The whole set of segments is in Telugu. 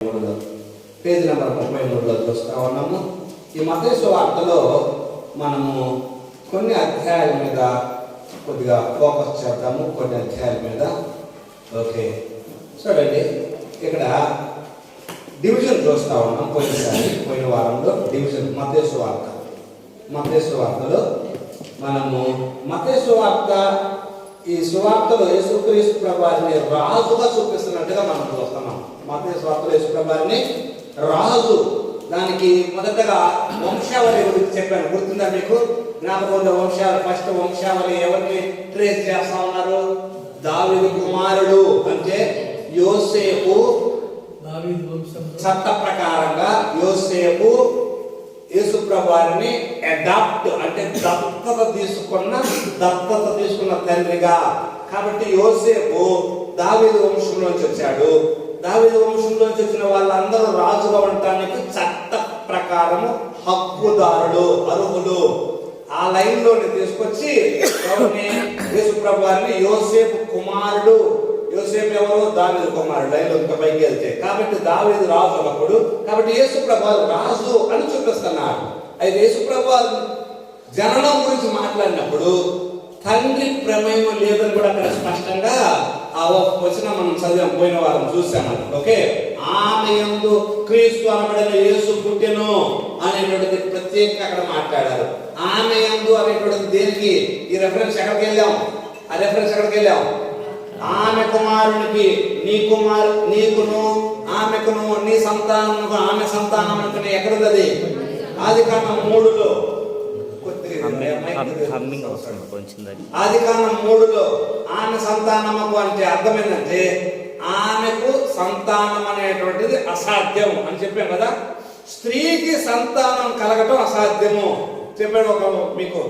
పేజీ నెంబర్ 33లో చూస్తూ ఉన్నాము. ఈ మత్తయి సువార్తలో మనము కొన్ని అధ్యాయాల మీద కొద్దిగా ఫోకస్ చేద్దాము. కొన్ని అధ్యాయాల మీద ఓకే చూడండి, ఇక్కడ డివిజన్ చూస్తూ ఉన్నాం. పోయిన వారంలో డివిజన్ మత్తయి సువార్తలో మనము మత్తయి సువార్త, ఈ సువార్తలో యేసుక్రీస్తు ప్రభువారిని రాజుగా చూపిస్తున్నట్టుగా మనం చూస్తున్నాం. మత్తయి సువార్తలో యేసు ప్రభువారిని రాజు, దానికి మొదటగా వంశావళి గురించి చెప్పాను, గుర్తుందా మీకు? జ్ఞాపకం వంశావళి, ఫస్ట్ వంశావళి ఎవరిని ట్రేస్ చేస్తా ఉన్నారు? దావీదు కుమారుడు అంటే యోసేపు. చట్ట ప్రకారంగా యోసేపు యేసు ప్రభువారిని అడాప్ట్ అంటే దత్తత తీసుకున్న తండ్రిగా. కాబట్టి యోసేపు దావీదు వంశంలోంచి వచ్చాడు. దావీదు వంశంలోంచి వచ్చిన వాళ్ళందరూ రాజుగా ఉండటానికి చట్ట ప్రకారము హక్కుదారులు, అర్హులు. ఆ లైన్ లోని తీసుకొచ్చి యేసు ప్రభువారిని యోసేపు కుమారుడు. యోసేపు ఎవరు? దావీదు కుమారుడు. లైన్ లో పైకి వెళ్తే కాబట్టి దావీదు రాజు అన్నప్పుడు, కాబట్టి యేసు ప్రభువారు రాజు అని చూపిస్తున్నాడు. అయితే యేసు ప్రభువారు జననం గురించి మాట్లాడినప్పుడు తండ్రి ప్రమేయం లేదని కూడా అక్కడ స్పష్టంగా ఆ వచ్చిన మనం చదివాం, పోయిన వారం చూసాము. ఓకే, ఆమె యందు క్రీస్తు అనబడిన యేసు పుట్టెను అనేటువంటిది ప్రత్యేకంగా అక్కడ మాట్లాడారు. ఆమె యందు అనేటువంటిది దేనికి? ఈ రెఫరెన్స్ ఎక్కడికి వెళ్ళాం? ఆమె కుమారునికి, నీకును ఆమెకును నీ సంతానముకు ఆమె సంతానం అనుకుని ఎక్కడుంది? ఆదికాండం 3లో. ఆదికాండం 3లో ఆమె సంతానము అంటే అర్థం ఏంటంటే ఆమెకు సంతానం అనేటువంటిది అసాధ్యం అని చెప్పాం కదా. స్త్రీకి సంతానం కలగటం అసాధ్యము చెప్పాడు. ఒక మీకు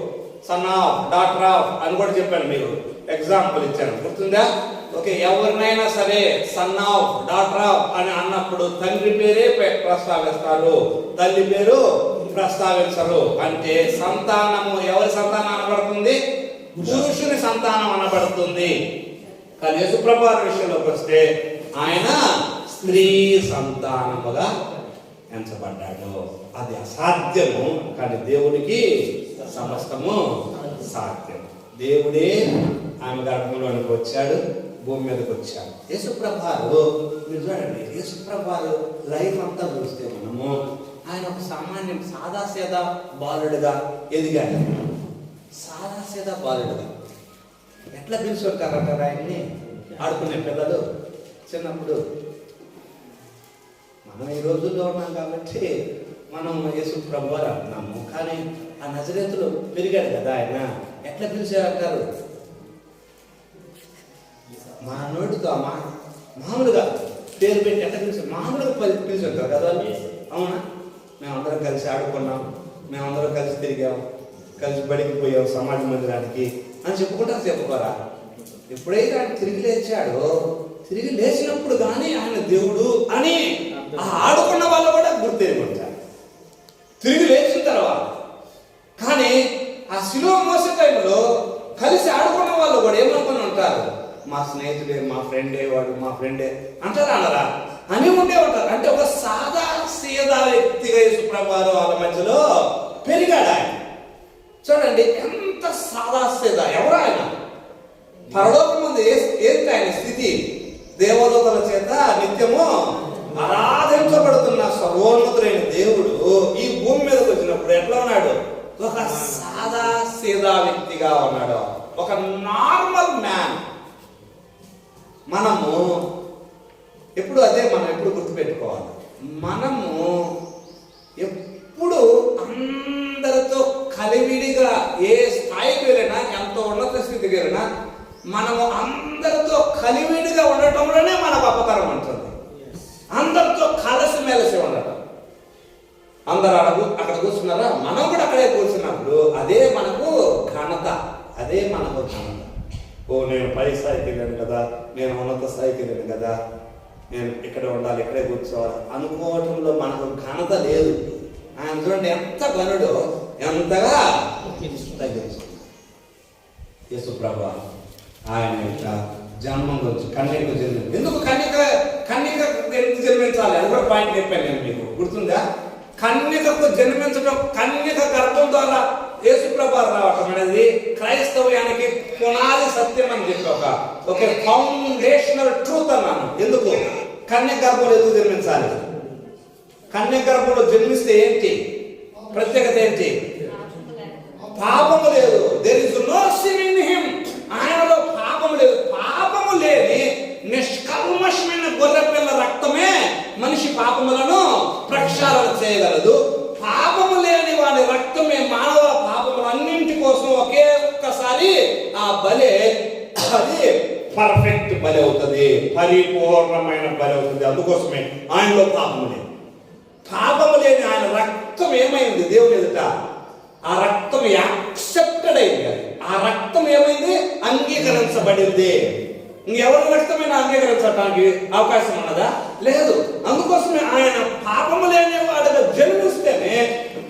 సన్ ఆఫ్, డాటర్ ఆఫ్ అని కూడా చెప్పాను, మీకు ఎగ్జాంపుల్ ఇచ్చాను, గుర్తుందా? ఓకే, ఎవరినైనా సరే సన్ ఆఫ్, డాటర్ ఆఫ్ అని అన్నప్పుడు తండ్రి పేరే ప్రస్తావిస్తారు, తల్లి పేరు ప్రస్తావించరు. అంటే సంతానము ఎవరి సంతానం అనబడుతుంది? పురుషుని సంతానం అనబడుతుంది. కానీ యేసు ప్రభువారి విషయంలోకి వస్తే ఆయన స్త్రీ సంతానముగా ఎంచబడ్డాడు. అది అసాధ్యము, కానీ దేవుడికి సమస్తము సాధ్యం. దేవుడే ఆమె గర్భంలోనికి వచ్చాడు, భూమి మీదకి వచ్చాడు. యేసు ప్రభువారు మీరు చూడండి, యేసు ప్రభువారు లైఫ్ అంతా చూస్తే మనము ఆయన ఒక సామాన్యం సాదాసీదా బాలుడుగా ఎదిగాడు. సాదాసీదా బాలుడుగా ఎట్లా పిలుచుంటారంటారు ఆయన్ని? ఆడుకునే పిల్లలు చిన్నప్పుడు. మనం ఈ రోజుల్లో ఉన్నాం కాబట్టి మనం యేసు ప్రభువారు అంటున్నాము, కానీ ఆ నజరేతులో పెరిగాడు కదా ఆయన. ఎట్లా పిలిచారంటారు? మా నోటితో మామూలుగా పేరు పెట్టి ఎట్లా పిలిచారు? మామూలుగా పిలిచారు కదా. అవునా? మేమందరం కలిసి ఆడుకున్నాం, మేమందరం కలిసి తిరిగాం, కలిసి బడికి పోయాం, సమాజ మందిరానికి అని చెప్పుకోరా? ఎప్పుడైతే ఆయన తిరిగి లేచినప్పుడు కానీ ఆయన దేవుడు అని ఆ ఆడుకున్న వాళ్ళు కూడా గుర్తెరుగుంటారు తిరిగి లేచిన తర్వాత. కానీ ఆ శిలువ మోసే టైంలో కలిసి ఆడుకున్న వాళ్ళు కూడా ఏమనుకుని ఉంటారు? మా స్నేహితుడే, మా ఫ్రెండే, వాడు మా ఫ్రెండే అంటారా అనరా అని ఉండే ఉంటారు. అంటే ఒక సీదా వ్యక్తిగా యేసు ప్రభువారు వాళ్ళ మధ్యలో పెరిగాడు ఆయన. చూడండి ఎంత సీదా. ఎవరు ఆయన? పరలోకం ముందు ఏంటి ఆయన స్థితి? దేవదూతల చేత నిత్యము ఆరాధించబడుతున్న సర్వోన్నతుడైన దేవుడు ఈ భూమి మీదకి వచ్చినప్పుడు ఎట్లా ఉన్నాడు? ఒక సీదా వ్యక్తిగా ఉన్నాడు, ఒక నార్మల్ మ్యాన్. మనము ఎప్పుడు గుర్తుపెట్టుకోవాలి. మనము ఎప్పుడు అందరితో కలివిడిగా ఏ స్థాయికి వెళ్ళినా, ఎంత ఉన్నత స్థితికి వెళ్ళినా, మనము అందరితో కలివిడిగా ఉండటంలోనే మన గొప్పతనం ఉంటుంది. అందరితో కలిసిమెలిసి ఉండటం. అందరూ అక్కడ కూర్చున్నారా, మనం కూడా అక్కడే కూర్చున్నప్పుడు అదే మనకు ఘనత. ఓ నేను పై స్థాయికి వెళ్ళాను కదా, నేను ఉన్నత స్థాయికి వెళ్ళాను కదా, నేను ఇక్కడ ఉండాలి, ఇక్కడే కూర్చోవాలి అనుకోవటంలో మనకు ఘనత లేదు. ఆయన చూడండి ఎంత ఘనుడో, ఎంతగా తగ్గించుకున్నాడు యేసు ప్రభువు. ఆయన యొక్క జన్మం గురించి కన్యకు జన్మ. ఎందుకు కన్యక ఎందుకు జన్మించాలి అది కూడా పాయింట్ చెప్పాను నేను మీకు, గుర్తుందా? కన్యకకు జన్మించడం, కన్యక గర్భం ద్వారా యేసుప్రభు రావటం అనేది క్రైస్తవ్యానికి పునాది సత్యం అని చెప్పి ఒక ఫౌండేషనల్ ట్రూత్ అన్నాను. ఎందుకు కన్యక గర్భంలో ఎందుకు జన్మించాలి? కన్యక గర్భంలో జన్మిస్తే ఏంటి ప్రత్యేకత? ఏంటి? పాపము లేదు. There is no sin in him. ఆయనలో పాపము లేదు. పాపము లేని నిష్కల్మషమైన గొర్రె పిల్ల రక్తమే మనిషి పాపములను ప్రక్షాళన చేయగలదు. పాపము లేని వాడి రక్తమే మానవ పాపములన్నింటి కోసం ఒకే ఒక్కసారి ఆ బలే, అది పర్ఫెక్ట్ బలి అవుతుంది, పరిపూర్ణమైన బలి అవుతుంది. అందుకోసమే ఆయనలో పాపము లేదు. పాపము లేని ఆయన రక్తం ఏమైంది దేవుని ఎదుట? ఆ రక్తం యాక్సెప్టెడ్ అయింది. ఆ రక్తం ఏమైంది? అంగీకరించబడింది. ఇంకెవరి రక్తమైనా అంగీకరించడానికి అవకాశం ఉన్నదా? లేదు. అందుకోసమే ఆయన పాపము లేని వాడుగా జన్మిస్తేనే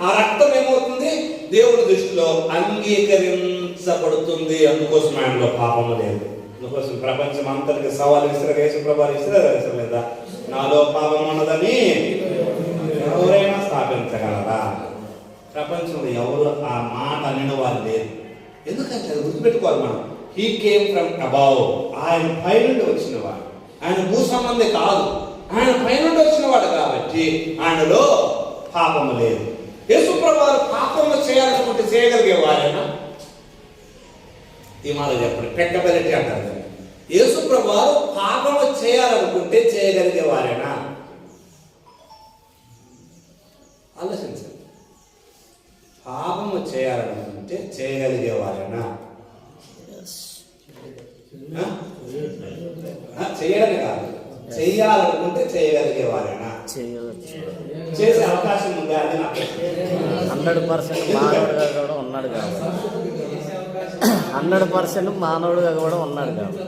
ఆ రక్తం ఏమవుతుంది? దేవుని దృష్టిలో అంగీకరించబడుతుంది. అందుకోసం ఆయనలో పాపము లేదు. అందుకోసం ప్రపంచం అంతటికి సవాలు విసిరగా యేసుప్రభువు విసిరలేదా? నాలో పాపం ఉన్నదని ఎవరైనా స్థాపించగలరా? ప్రపంచంలో ఎవరు ఆ మాట అనిన వారు లేదు. ఎందుకంటే అది గుర్తుపెట్టుకోవాలి మనం. He came from above. ఆయన పైనుండి వచ్చినవాడు. ఆయన భూ సంబంధి కాదు, ఆయన పైనుండి వచ్చినవాడు. కాబట్టి ఆయనలో పాపము లేదు. యేసుప్రభువు పాపము చేయాలనుకుంటే చేయగలిగేవారైనా? ఈ మాట చెప్పండి, పెక్కబెలిటీ అంటారు. యేసుప్రభువు పాపము చేయాలనుకుంటే చేయగలిగేవారైనా? ఆలోచించండి. పాపము చేయాలనుకుంటే చేయగలిగేవారైనా? చేయడమే కాదు, చెయ్యాలనుకుంటే చేయగలిగేవారైనా? చేసే అవకాశం ఉందా? అది నాకు 100% మానవుడిగా కూడా ఉన్నాడు కాబట్టి 100% మానవుడిగా కూడా ఉన్నాడు కాబట్టి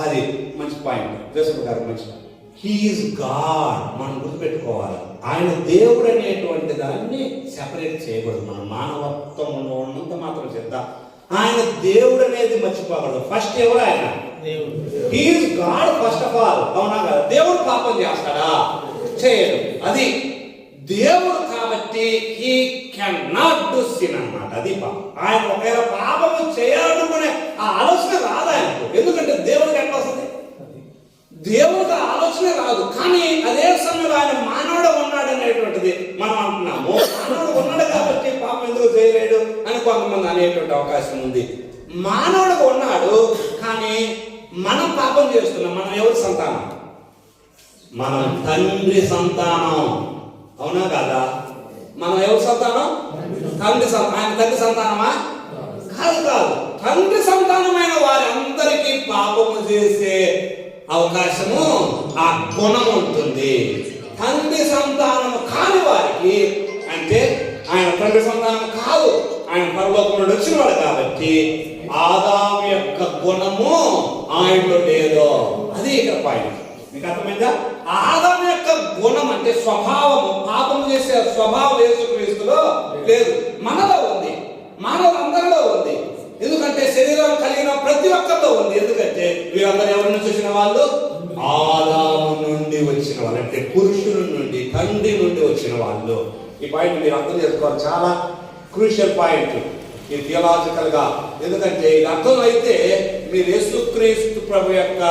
అది మంచి పాయింట్. జోసెఫ్ గారు మంచి పాయింట్. He's God. మనం గుర్తుపెట్టుకోవాలి. ఆయన దేవుడు అనేటువంటి దాన్ని సెపరేట్ చేయకూడదు. మన మానవత్వం ఉన్నంత మాత్రం చేద్దాం. ఆయన దేవుడు అనేది మర్చిపోకూడదు. ఫస్ట్ ఎవరు? ఆయన he is God first of all. అవునా కదా? దేవుడు పాపం చేస్తాడా? చేయడు. అది దేవుడు కాబట్టి he can not do sin అన్నమాట. అది పాపం. ఆయన ఒకవేళ పాపము చేయాలనుకునే ఆ ఆలోచన రాదు ఆయనకు. ఎందుకంటే దేవుడికి ఎట్లా వస్తుంది? దేవుడికి ఆలోచన రాదు. కానీ అదే సమయంలో ఆయన మానవుడు ఉన్నాడు అనేటువంటిది మనం అంటున్నాము. మానవుడు ఉన్నాడు కాబట్టి పాపం ఎందుకు చేయలేడు అని కొంతమంది అనేటువంటి అవకాశం ఉంది. మానవుడుగా ఉన్నాడు కానీ మనం పాపం చేస్తున్నాం. మనం ఎవరి సంతానం? మనం తండ్రి సంతానం. అవునా కదా? మనం ఎవరి సంతానం? తండ్రి సంతానం. ఆయన తండ్రి సంతానమా? కాదు. తండ్రి సంతానమైన వారందరికీ పాపము చేసే అవకాశము, ఆ గుణం ఉంటుంది. తండ్రి సంతానము కాని వారికి, అంటే ఆయన తండ్రి సంతానం కాదు, ఆయన పరలోకం నుండి వచ్చినవాడు కాబట్టి ఆదాము యొక్క గుణము ఆయనలో లేదో. అది ఇక్కడ పాయింట్. మీకు అర్థమైందా? ఆదాము యొక్క గుణం అంటే స్వభావము, పాపం చేసే స్వభావం యేసుక్రీస్తులో లేదు, మనలో ఉంది, మానవులందరిలో ఉంది. ఎందుకంటే శరీరం కలిగిన ప్రతి ఒక్కరిలో ఉంది. ఎందుకంటే వీరందరూ ఎవరి నుంచి వచ్చిన వాళ్ళు? ఆదాము నుండి వచ్చిన వాళ్ళు, అంటే పురుషుల నుండి, తండ్రి నుండి వచ్చిన వాళ్ళు. ఈ పాయింట్ మీరు అర్థం చేసుకోవాలి. చాలా క్రూషియల్ పాయింట్ ఇది థియలాజికల్ గా. ఎందుకంటే ఇది అర్థం అయితే మీరు యేసుక్రీస్తు ప్రభు యొక్క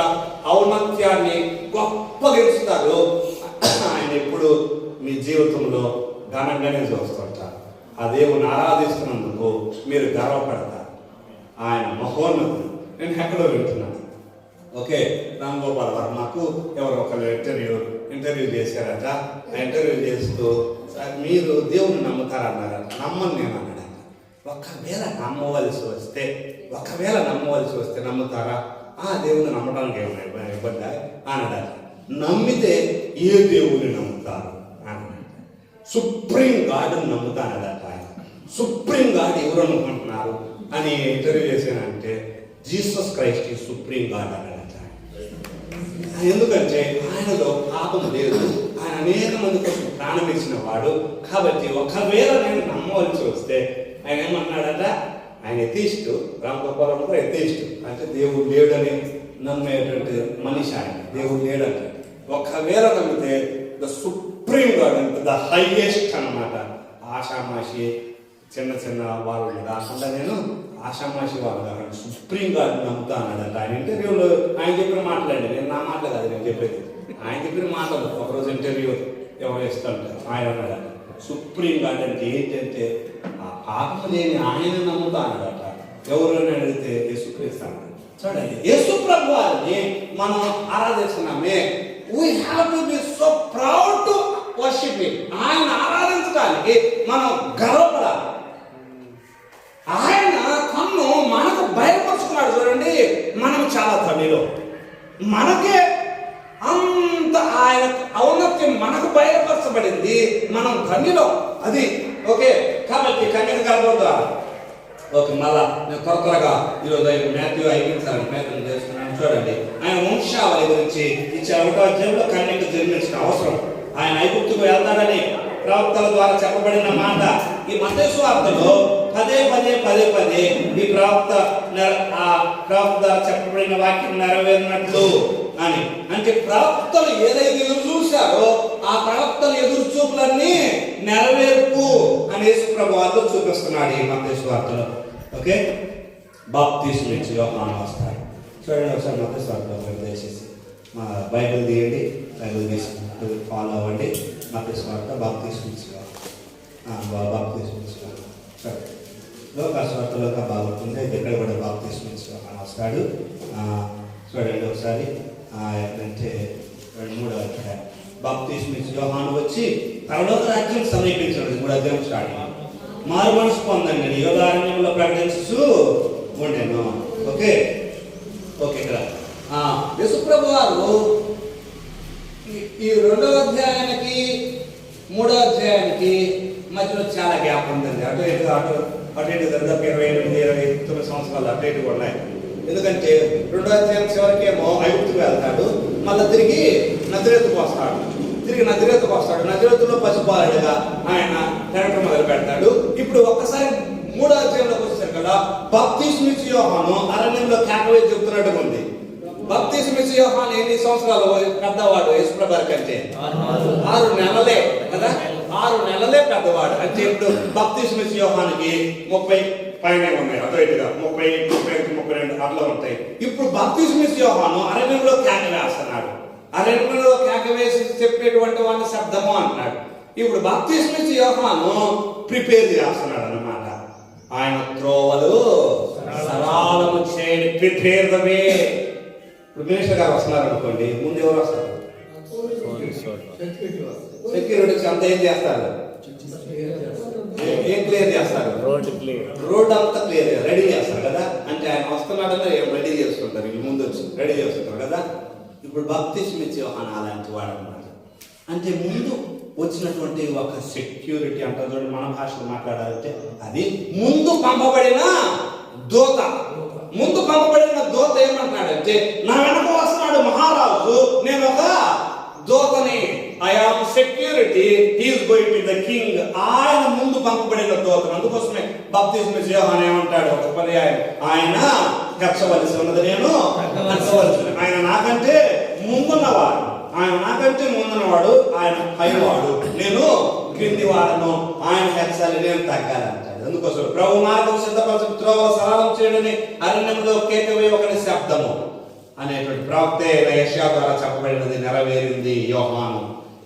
ఔన్నత్యాన్ని గొప్పగా ఇస్తారు. ఆయన ఎప్పుడు మీ జీవితంలో ఘనంగానే చూస్తుంటారు. ఆ దేవుని ఆరాధిస్తున్నందుకు మీరు గర్వపడతారు. ఆయన మహోన్నతుడు. నేను ఎక్కడో వింటున్నాను. ఓకే, రామ్ గోపాల్ వర్మకు ఎవరో ఒకరు ఇంటర్వ్యూ చేశారట. ఆ ఇంటర్వ్యూ చేస్తూ మీరు దేవుని నమ్ముతారన్నారట. నమ్మను నేను అన్నాడట. ఒకవేళ నమ్మవలసి వస్తే నమ్ముతారా? ఆ దేవుని నమ్మడానికి ఏమైనా ఇబ్బంది అన్నాడట. నమ్మితే ఏ దేవుని నమ్ముతారు అన్నాడు. సుప్రీం గాడ్ని నమ్ముతానదట. ఆయన సుప్రీం గాడ్ ఎవరు అనుకుంటున్నారు అని ఇంటర్వ్యూ చేశానంటే జీసస్ క్రైస్ట్ ఈ సుప్రీం గాడ్ అన్నాడట. ఎందుకంటే ఆయనలో పాపం లేదు. ఆయన అనేక మంది కోసం ప్రాణం ఇచ్చిన వాడు కాబట్టి ఒకవేళ నేను నమ్మవలసి వస్తే ఆయన ఏమన్నాడట? ఆయన ఎథీస్టు. రామ్ గోపాల్ కూడా ఎథీస్టు, అంటే దేవుడు లేడని నమ్మేటువంటి మనిషి ఆయన, దేవుడు లేడంట. ఒకవేళ నమ్మితే ద సుప్రీం గాడ్ అంటే ద హైయెస్ట్ అన్నమాట. ఆషామాషి చిన్న చిన్న వాళ్ళని కాకుండా నేను ఆషామాషి వాళ్ళు కాకుండా సుప్రీం గాడ్ నమ్ముతా అన్నాడంట. ఆయన ఇంటర్వ్యూలో ఆయన చెప్పిన మాటలండి, నేను నా మాటలు కాదు నేను చెప్పేది, ఆయన చెప్పిన మాటలు. ఒకరోజు ఇంటర్వ్యూ ఎవరు ఇస్తుంటారు, ఆయన అన్నాడట సుప్రీం గాడ్ అంటే ఏంటంటే ఆ పాపం లేని ఆయన నమ్ముతా అన్నాడట. ఎవరైనా అడిగితే యేసుక్రీస్తు. చూడండి, యేసు ప్రభు వారిని మనం ఆరాధిస్తున్నామే. We have to be so proud to worship him. ఆయన ఆరాధించడానికి మనం గర్వపడాలి. ఆయన తన్ను మనకు బయలుపరుచుకున్నాడు. చూడండి, మనం చాలా తమిలో మనకే అంత ఆయన ఔన్నత్యం మనకు బయలుపరచబడింది, మనం ధన్యులో. అది ఓకే. కాబట్టి కన్యక గర్భవతి. ఓకే, మళ్ళా నేను త్వరగా ఈరోజు మాథ్యూ 5 ప్రయత్నం చేస్తున్నాను. చూడండి, ఆయన వంశావళి గురించి ఇచ్చారు. 1వ అధ్యాయంలో కన్యక జన్మించిన అవసరం, ఆయన ఐగుప్తుకు వెళ్తాడని ప్రవక్తల ద్వారా చెప్పబడిన మాట. ఈ మత్తయి సువార్తలో పదే ఈ ప్రవక్త చెప్పబడిన వాక్యం నెరవేరినట్లు అని. అంటే ప్రవక్తలు ఏదైతే ఎదురు చూశారో ఆ ప్రవక్తలు ఎదురు చూపులన్నీ నెరవేర్పు అని యేసు ప్రభువారు చూపిస్తున్నాడు ఈ మత్తయి సువార్తలో. ఓకే, బాప్తిస్మం ఇచ్చి యోహాను వస్తాడు. చూడండి ఒకసారి మత్తయి సువార్తలో దయచేసి మా బైబిల్ తీయండి, బైబిల్ తీసి ఫాలో అవ్వండి. మత్తయి సువార్త బాప్తిస్మం ఇచ్చి సరే, లోకాస్వార్తలో బాగుంటుంది. ఇక్కడ కూడా బాప్తిస్మం ఇచ్చి యోహాను వస్తాడు. చూడండి ఒకసారి ఎక్కడంటే 3వ అధ్యాయం. బాప్తిస్మం ఇచ్చి యోహాను వచ్చి పరలోక రాజ్యం సమీపించాడు. 3వ అధ్యాయం స్టార్ట్. మారు మనసు పొందండి యోగారణ్యంలో ప్రకటించు ఉండేను. Okay okay. ఇక్కడ యేసు ప్రభు వారు ఈ 2వ అధ్యాయానికి 3వ అధ్యాయానికి మధ్యలో చాలా గ్యాప్ ఉంటుంది. అటు ఇటు దాదాపు 28-29 సంవత్సరాలు అటు ఇటు ఉన్నాయి. ఎందుకంటే 2వ అధ్యాయం చివరికేమో ఐగుప్తుకు వెళ్తాడు, మళ్ళీ తిరిగి నజరేతుకు వస్తాడు. నజరేతులో పసిపాలుడుగా ఆయన తిరగటం మొదలు పెడతాడు. ఇప్పుడు ఒక్కసారి 3వ అధ్యాయంలోకి వచ్చారు కదా, బాప్తిస్మం ఇచ్చి యోహాను అరణ్యంలో కేకవేసి చెబుతున్నట్టుగా ఉంది. బాప్తిస్మం ఇచ్చి యోహాను ఎన్ని సంవత్సరాలు పెద్దవాడు యేసు ప్రభు కంటే? 6 నెలలే కదా, 6 నెలలే పెద్దవాడు. అంటే ఇప్పుడు బాప్తిస్మం ఇచ్చి యోహానికి 30 పైన ఉన్నాయి, అటు ఇటుగా 30, 31, 32 అట్లా ఉంటాయి. ఇప్పుడు బాప్తిస్మం ఇచ్చి యోహాను అరణ్యంలో కేక వేస్తున్నాడు. అరణ్యంలో కేక వేసి చెప్పేటువంటి వాడిని శబ్దము అంటున్నాడు. ఇప్పుడు బాప్తిస్మం ఇచ్చి యోహాను ప్రిపేర్ చేస్తున్నాడు అన్నమాట. ఆయన త్రోవలు సరళము చేయండి, ప్రిపేర్ ద వే. ఇప్పుడు మినిస్టర్ గారు వస్తున్నారు అనుకోండి, ముందు ఎవరు వస్తారు? సెక్యూరిటీ అంతా ఏం చేస్తారు? ఏం క్లియర్ చేస్తారు? రోడ్ అంతా క్లియర్ రెడీ చేస్తారు కదా. అంటే ఆయన వస్తున్నాడని రెడీ చేసుకుంటారు, వీళ్ళు ముందు వచ్చి రెడీ చేసుకుంటారు కదా. ఇప్పుడు బాప్తిస్మం ఇచ్చి యోహాను అలాంటి వాడు అన్నమాట. అంటే ముందు వచ్చినటువంటి ఒక సెక్యూరిటీ అంటారు చూడండి, మన భాషలో మాట్లాడాలంటే అది ముందు పంపబడిన దూత. ముందు పంపబడిన దూత ఏమంటున్నాడంటే, నా వెనక వస్తున్నాడు మహారాజు, నేను ఒక దూతని, I am security, he is going to the king. ఆయన ముందు పంపబడిన దూతను. అందుకోసమే బాప్తిస్మం ఇచ్చి యోహాను ఏమంటాడు ఒక పర్యాయం, ఆయన హెచ్చవలసి ఉన్నది, నేను హెచ్చవలసి. ఆయన నాకంటే ముందున్నవాడు, ఆయన పైవాడు, నేను క్రింది వాడను. ఆయన హెచ్చాలి, నేను తగ్గాలంటాడు. అందుకోసం ప్రభు మార్గం సిద్ధపరచు, త్రోవలు సరళం చేయడని అరణ్యంలో కేకవే ఒకటి శబ్దము అనేటువంటి ప్రవక్త యెషయా ద్వారా చెప్పబడినది నెరవేరింది.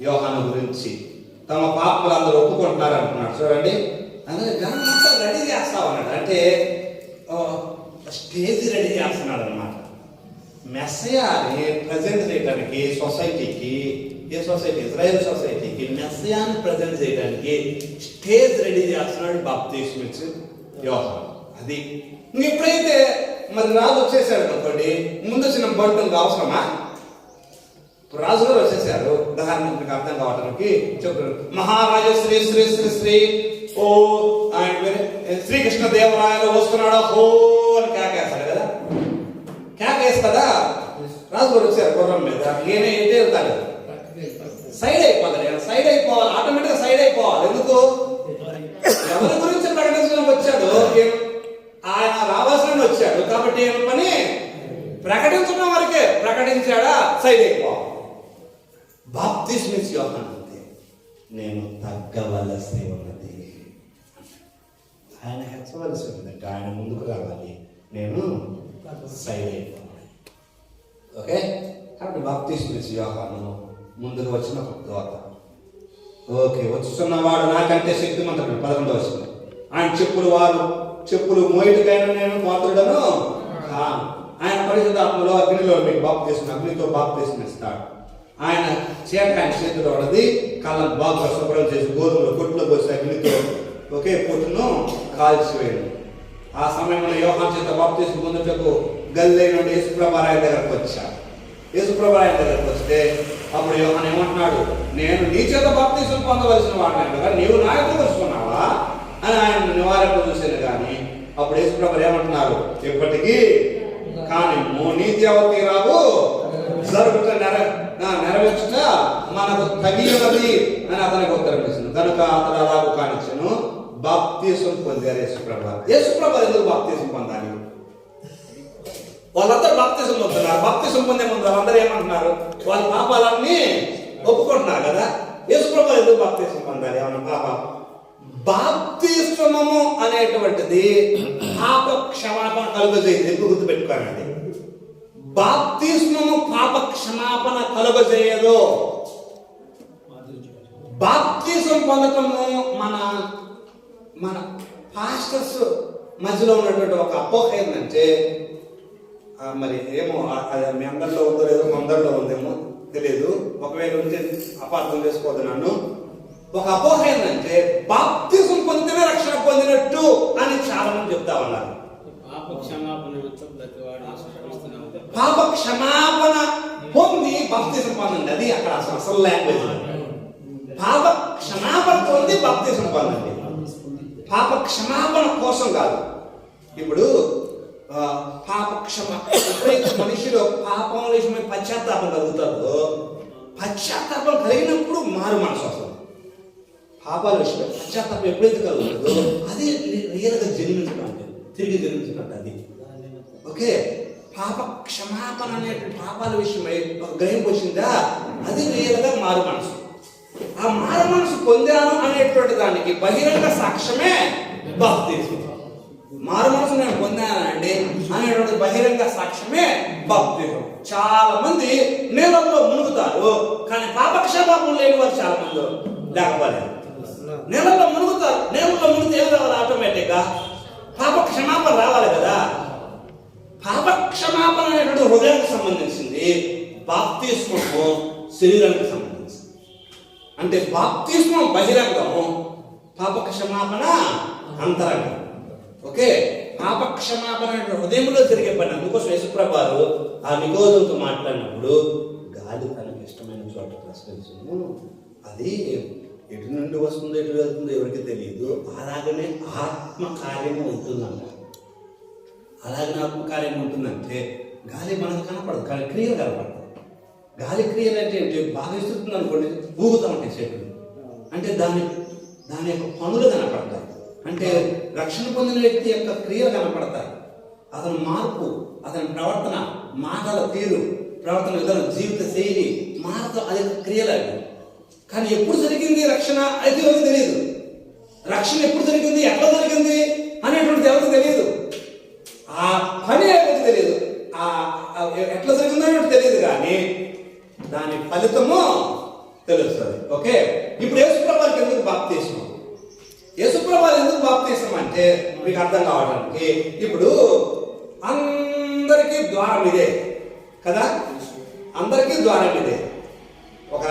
యోహాను గురించి తమ పాపలు అందరూ ఒప్పుకుంటున్నారు అంటున్నాడు. చూడండి, అందుకే జనం అంతా రెడీ చేస్తా ఉన్నాడు. అంటే స్టేజ్ రెడీ చేస్తున్నాడు అనమాట. మెస్సయాని ప్రజెంట్ చేయడానికి సొసైటీకి, ఏ సొసైటీ? ఇజ్రాయెల్ సొసైటీకి మెస్సయాన్ని ప్రజెంట్ చేయడానికి స్టేజ్ రెడీ చేస్తున్నాడు బాప్తిస్మం ఇచ్చి యోహాను. అది ఎప్పుడైతే మరి రాజు వచ్చేసాడు అనుకోండి, ముందు వచ్చిన బంటు అవసరమా? రాజుగారు వచ్చేసారు, ఉదాహరణకు అర్థం కావడానికి చెప్తారు. మహారాజు శ్రీ శ్రీ శ్రీ శ్రీ ఓ ఆయన పేరు శ్రీకృష్ణ దేవరాయలు వస్తున్నాడు హో అని కేకేస్తాడు కదా. కేకేసి కదా రాజుగారు వచ్చారు గుర్రం మీద, ఈయన ఎటు వెళ్తాడు? సైడ్ అయిపోతాడు. సైడ్ అయిపోవాలి, ఆటోమేటిక్గా సైడ్ అయిపోవాలి. ఎందుకు? ఎవరి గురించి ప్రకటించడానికి వచ్చాడు? ఆయన రావాల్సిన వచ్చాడు కాబట్టి ఏం పని? ప్రకటించడం వరకే, ప్రకటించాడా సైడ్ అయిపోవాలి. బాప్తిస్మం ఇచ్చే యోహాను అంతే, నేను తగ్గవలసి ఉన్నది, ఆయన హెచ్చవలసి ఉందంటే ఆయన ముందుకు రావాలి, నేను సైడ్ అయిపోవాలి. ఓకే, కాబట్టి బాప్తిస్మం ఇచ్చే యోహాను ముందుకు వచ్చిన ఒక దూత. ఓకే, వచ్చుతున్నవాడు నాకంటే శక్తిమంతుడు. 11వ వచనం, ఆయన చెప్పులు మోయిటికైనా నేను పాత్రుడను కాను. ఆయన పరిశుద్ధాత్మలో అగ్నిలో మీకు బాప్తిస్మం, అగ్నితో బాప్తిస్మం ఇస్తాడు. ఆయన చేతిలో ఉన్నది కళ్ళను బాగా శుభ్రం చేసి గోధుమలు కొట్టులో పోసి అగ్నితో ఒకే పొట్టును కాల్చివేయడం. ఆ సమయంలో యోహాను చేత బాప్తిస్మం పొందుటకు గలిలయ నుండి యేసుప్రభువారి దగ్గరకు వచ్చాడు. యేసుప్రభువారి దగ్గరకు వస్తే అప్పుడు యోహాను ఏమంటున్నాడు, నేను నీ చేత బాప్తిస్మం పొందవలసిన వాడిని కదా, నీవు నా యొక్క వస్తున్నావా అని ఆయన నివారణ చూశాను. కానీ అప్పుడు యేసుప్రభువారు ఏమంటున్నారు, ఇప్పటికీ కానీ నీతి అవతి రావు జరుగుట నెరవేర్చుట మనకు తగినది అని అతనికి ఉత్తరం ఇస్తుంది. కనుక అతను అలాగూ కానిచ్చును, బాప్తిస్మం పొందారు యేసుప్రభువారు. యేసుప్రభువారు ఎందుకు బాప్తిస్మం పొందాలి? వాళ్ళందరూ బాప్తిస్మం పొందుతున్నారు. బాప్తిస్మం పొందే ముందు వాళ్ళందరూ ఏమంటున్నారు, వాళ్ళ పాపాలన్నీ ఒప్పుకుంటున్నారు కదా. యేసుప్రభువారు ఎందుకు బాప్తిస్మం పొందాలి? ఏమన్నా పాపం? బాప్తిస్మము అనేటువంటిది పాప క్షమాపణ కలుగజేయదు. ఎందుకు గుర్తుపెట్టుకోనండి, బాప్తిస్మము పాప క్షమాపణ కలుగజేయదు. బాప్తిస్మం పొందటము మన పాస్టర్స్ మధ్యలో ఉన్నటువంటి ఒక అపోహ ఏంటంటే, మరి ఏమో అది మీ అందరిలో ఉందో లేదో, కొందరిలో ఉందేమో తెలియదు, ఒకవేళ ఉంటే అపార్థం చేసుకోవద్దు నన్ను. ఒక అపోహ ఏంటంటే బాప్తిస్మం పొందితేనే రక్షణ పొందినట్టు అని చాలా మంది చెప్తా ఉన్నారు. పాప క్షమాపణ పొంది బాప్తిస్మం పొందండి, అది అక్కడ అసలు లాంగ్వేజ్. పాప క్షమాపణ పొంది బాప్తిస్మం పొందండి, పాప క్షమాపణ కోసం కాదు. ఇప్పుడు పాప ఎప్పుడైతే మనిషిలో పాపం విషయమై పశ్చాత్తాపం కలుగుతుందో, పశ్చాత్తాపం కలిగినప్పుడు మారు మనసు వస్తుంది. పాపాల విషయమై పశ్చాత్తాపం ఎప్పుడైతే కలుగుతుందో అది రియల్గా జన్మించడం అంటే తిరిగి జన్మించినట్టు అది. ఓకే, పాప క్షమాపణ అనేటువంటి పాపాల విషయమై ఒక గ్రహింపు వచ్చిందా, అది రియల్గా మారు మనసు. ఆ మారు మనసు పొందాను అనేటువంటి దానికి బహిరంగ సాక్ష్యమే బాప్తిస్మం. మారు మనసు నేను పొందానండి అనేటువంటి బహిరంగ సాక్ష్యమే బాప్తిస్మం. చాలా మంది నీళ్ళల్లో మునుగుతారు, కానీ పాప క్షమాపణ లేని వారు చాలా మంది లేకపోలేదు. నీళ్ళల్లో మునుగుతారు, నీళ్ళలో మునిగితే ఏం రావాలి? ఆటోమేటిక్గా పాప క్షమాపణ రావాలి కదా. పాప క్షమాపణ అనేటువంటి హృదయానికి సంబంధించింది, బాప్తిస్మము శరీరానికి సంబంధించింది. అంటే బాప్తిస్మం బహిరంగము, పాప క్షమాపణ అంతరంగం. ఓకే, పాప క్షమాపణ హృదయంలో జరిగే పని. అందుకోసం యేసుప్రభువారు ఆ నికోదేముతో మాట్లాడినప్పుడు గాలి తనకు ఇష్టమైన చోట ప్రశ్నించును, అది ఎటు నుండి వస్తుందో ఎటు వెళ్తుందో ఎవరికి తెలియదు, అలాగనే ఆత్మకార్యము ఉంటుందంట. అలాగనే ఆత్మకార్యం ఉంటుందంటే గాలి మనకు కనపడదు, కానీ క్రియలు కనపడతాయి. గాలి క్రియలు అంటే ఏంటి? బాగా ఇస్తుంది అనుకోండి, ఊగుతూ ఉంటాయి చెట్లు, అంటే దాని యొక్క పనులు కనపడతాయి. అంటే రక్షణ పొందిన వ్యక్తి యొక్క క్రియలు కనపడతాయి. అతని మార్పు, అతని ప్రవర్తన, మాటల తీరు, ప్రవర్తన విధానం, జీవిత శైలి మాటతో అది క్రియలు అవి. కానీ ఎప్పుడు జరిగింది రక్షణ అయితే ఎవరికి తెలియదు. రక్షణ ఎప్పుడు జరిగింది, ఎట్లా జరిగింది అనేటువంటిది ఎవరికి తెలియదు. ఆ పని ఎవరికి తెలియదు, ఎట్లా జరిగిందో ఎవరికి తెలియదు, కానీ దాని ఫలితము తెలుస్తుంది. ఓకే, ఇప్పుడు యేసుప్రభువారికి ఎందుకు బాప్తిస్మం? యేసుప్రభువారు ఎందుకు బాప్తిస్మం అంటే మీకు అర్థం కావడానికి, ఇప్పుడు అందరికీ ద్వారం ఇదే కదా, అందరికీ ద్వారం ఇదే. ఒక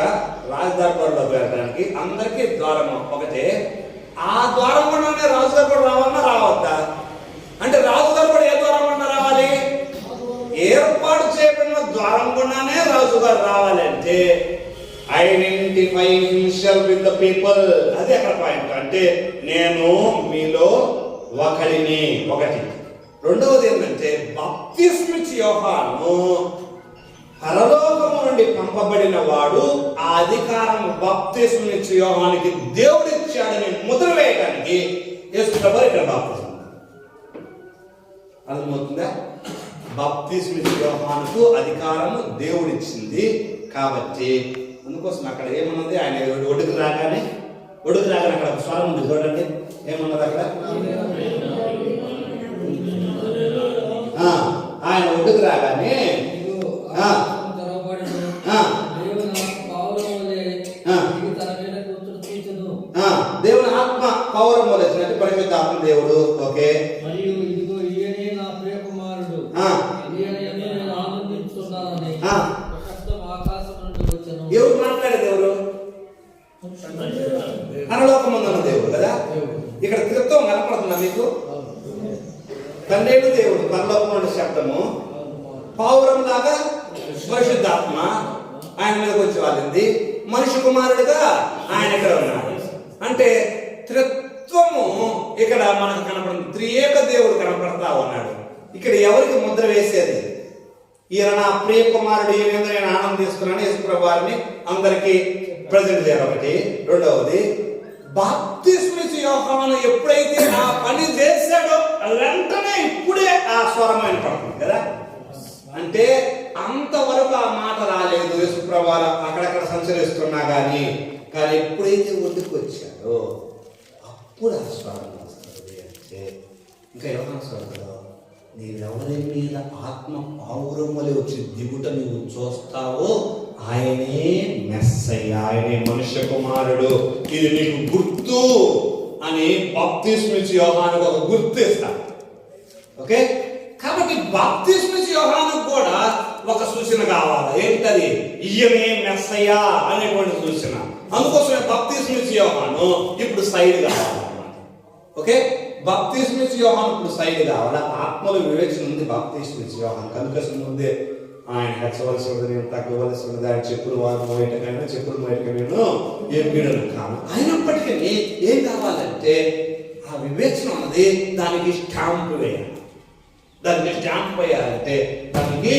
రాజదర్బారులో వెళ్ళడానికి అందరికీ ద్వారం ఒకటే. ఆ ద్వారం గుండానే రాజుదర్బారు రావాలన్నా రావద్దా? అంటే రాజుగారు కూడా ఏ ద్వారం గుండా రావాలి? ఏర్పాటు చేయబడిన ద్వారం గుండానే రాజుగారు రావాలంటే identify himself with the people, అది అక్కడ పాయింట్. అంటే నేను మీలో ఒకడిని, ఒకటి. రెండవది ఏంటంటే బాప్తిస్మం ఇచ్చే యోహాను పరలోకము నుండి పంపబడిన వాడు, ఆ అధికారం బాప్తిస్మం ఇచ్చే యోహానికి దేవుడు ఇచ్చాడని ముద్ర వేయడానికి యేసుప్రభువారు ఇక్కడ బాప్తిస్మం. అర్థమవుతుందా? బాప్తిస్మ ఇచ్చే యోహానుకు అధికారము దేవుడిచ్చింది. కాబట్టి అందుకోసం అక్కడ ఏమన్నది, ఆయన ఒడుగు రాగానే అక్కడ ఒక స్వరం ఉంది చూడండి, ఏమన్నది అక్కడ, ఆయన ఒడుగు రాగానే దేవుని ఆత్మ పౌరం వలసినట్టు పరిశుద్ధ ఆత్మ దేవుడు. ఓకే, ఎవరు మాట్లాడేది, ఎవరు? పరలోకమందున్న దేవుడు కదా. ఇక్కడ త్రిత్వం కనపడుతుందా మీకు? తండ్రి దేవుడు పరలోకం శబ్దము, పౌరం లాగా పరిశుద్ధాత్మ ఆయన మీదకి వచ్చి వాళ్ళింది, మనిషి కుమారుడుగా ఆయన ఇక్కడ ఉన్నాడు. అంటే త్రిత్వము ఇక్కడ మనకు కనపడుతుంది, త్రియేక దేవుడు కనపడతా ఉన్నాడు. ఇక్కడ ఎవరికి ముద్ర వేసేది? ఈయన నా ప్రియ కుమారుడు, ఈయన నేను ఆనందం తీసుకున్నాను యేసుప్రభు వారిని అందరికీ ప్రజెంట్ చేయాలి. ఒకటి. రెండవది, బాప్తిస్మ ఇచ్చే యోహాను ఎప్పుడైతే ఆ పని చేశాడో వెంటనే ఇప్పుడే ఆ స్వరం వినపడుతుంది కదా. అంటే అంతవరకు ఆ మాట రాలేదు యేసుప్రభు వారు అక్కడక్కడ సంచరిస్తున్నా కానీ ఎప్పుడైతే ఒడ్డుకు వచ్చాడో అప్పుడు ఆ స్వరం వస్తుంది. అంటే ఇంకా యోహాను స్వరంలో నీవెవరి మీద ఆత్మ పౌరం వలె వచ్చి దిగుట నువ్వు చూస్తావో ఆయనే మెస్సయ్య, ఆయనే మనుష్య కుమారుడు, ఇది నీకు గుర్తు అని బాప్తిస్మ ఇచ్చే యోహానుకు ఒక గుర్తు ఇస్తాడు. ఓకే, కాబట్టి బాప్తిస్మ ఇచ్చే యోహానుకు కూడా ఒక సూచన కావాలి. ఏంటది? ఈయనే మెస్సయ్య అనేటువంటి సూచన. అందుకోసమే బాప్తిస్మ ఇచ్చే యోహాను ఇప్పుడు సైడ్ కావాలన్నమాట. ఓకే, బాప్తిస్మ ఇచ్చే యోహాను ఇప్పుడు సైడ్ కావాలి. ఆత్మలో వివేచన ఉంది బాప్తిస్మ ఇచ్చే యోహాను. అందుకోసం ముందే ఆయన హెచ్చవలసి ఉన్నది, నేను తగ్గవలసి ఉన్నది, ఆయన చెప్పులు వారు మోయటకైనా చెప్పులు మోయటకైనా నేను ఏం పీడను కాను. అయినప్పటికీ ఏం కావాలంటే ఆ వివేచన ఉన్నది, దానికి స్టాంప్ వేయాలి. దానికి స్టాంప్ వేయాలంటే దానికి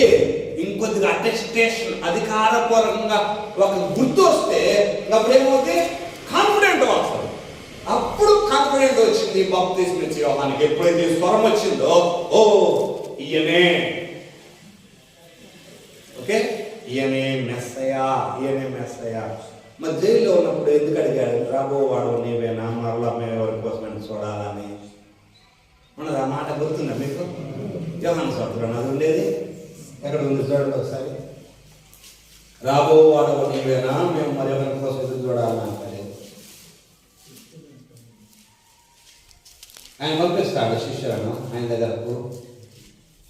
ఇంకొద్దిగా అటెస్టేషన్, అధికారపూర్వకంగా ఒక గుర్తు వస్తే అప్పుడు ఏమవుతుంది? కాన్ఫిడెంట్ వస్తుంది. అప్పుడు కాన్ఫిడెంట్ వచ్చింది బాప్తిస్మ ఇచ్చే యోహానుకి. ఎప్పుడైతే స్వరం వచ్చిందో, ఓ ఈయనే, ఓకే, ఈయనే మెస్సయ్య, ఈయనే మెస్సయ్య. మరి జైల్లో ఉన్నప్పుడు ఎందుకు అడిగాడు? రాబోవాడు నీవేనా, మరలా మేము ఎవరి కోసమని చూడాలని ఉన్నది. ఆ మాట గుర్తుందా మీకు? యోహాను సువార్తలో అది ఉండేది. ఎక్కడ ఉంది చూడండి ఒకసారి. రాబోవాడు నీవేనా, మేము మరి ఎవరి కోసం ఎదురు చూడాలని ఆయన పంపిస్తాడు శిష్యులను ఆయన దగ్గరకు.